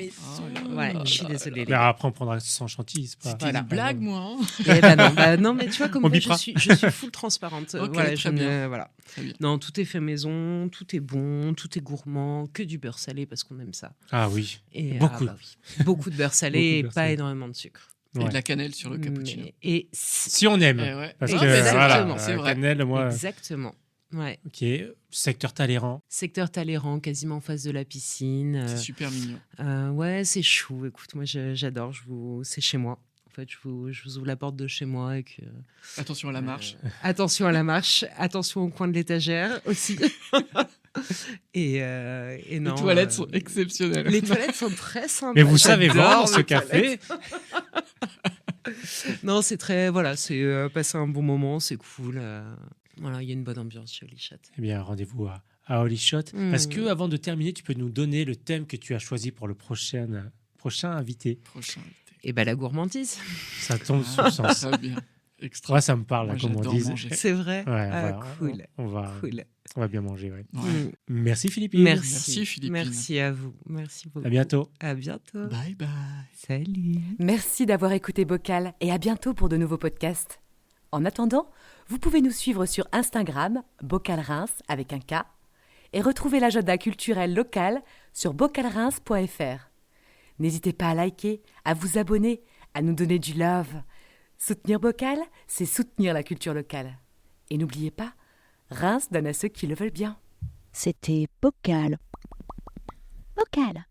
Oh Ouais, là je suis là. désolée. les Mais gars. après, on prendra sans chantilly. C'est pas... C'était Voilà. une blague, moi. hein. Eh non, mais tu vois, comme On moi, bipera. je suis full transparente. Ok, Voilà, très bien. voilà. Très bien. Non, tout est fait maison, tout est bon, tout est gourmand, que du beurre salé parce qu'on aime ça. Ah oui. Et, Beaucoup. Oui. Beaucoup de beurre salé Beaucoup de et beurre pas salé. énormément de sucre. Et Ouais. de la cannelle sur le cappuccino. Et Si on aime. Eh ouais. Parce Non, que mais c'est voilà, vrai, c'est vrai. cannelle, moi. exactement. Ouais. Ok. Secteur Talleyrand. Secteur Talleyrand, quasiment en face de la piscine. C'est super mignon. Ouais, c'est chou. Écoute, moi j'adore. C'est chez moi. En fait, je vous ouvre la porte de chez moi. Et que, Attention à la marche. attention à la marche, attention au coin de l'étagère aussi. et non. Les toilettes sont exceptionnelles. Les toilettes sont très sympas. Mais vous savez J'adore vendre ce les café. Non, c'est très. Voilà, c'est passer un bon moment, c'est cool. Voilà, il y a une bonne ambiance chez Holy Shot. Eh bien, rendez-vous à Holy Shot. Est-ce que, avant de terminer, tu peux nous donner le thème que tu as choisi pour le prochain invité? Prochain invité. Et bah, la gourmandise. Ça tombe sous le sens. Très bien. Extra. Moi, ça me parle, Moi, comme on j'adore dit. manger. C'est vrai. Ouais, Cool. on va bien manger. Ouais. Ouais. Merci Philippine. Merci, Philippine. Merci à vous. Merci beaucoup. À bientôt. À bientôt. Bye bye. Salut. Merci d'avoir écouté Bocal et à bientôt pour de nouveaux podcasts. En attendant, vous pouvez nous suivre sur Instagram, Bocal Reims avec un K, et retrouver l'agenda culturel local sur bocalreims.fr. N'hésitez pas à liker, à vous abonner, à nous donner du love. Soutenir Bocal, c'est soutenir la culture locale. Et n'oubliez pas, Reims donne à ceux qui le veulent bien. C'était Bocal. Bocal.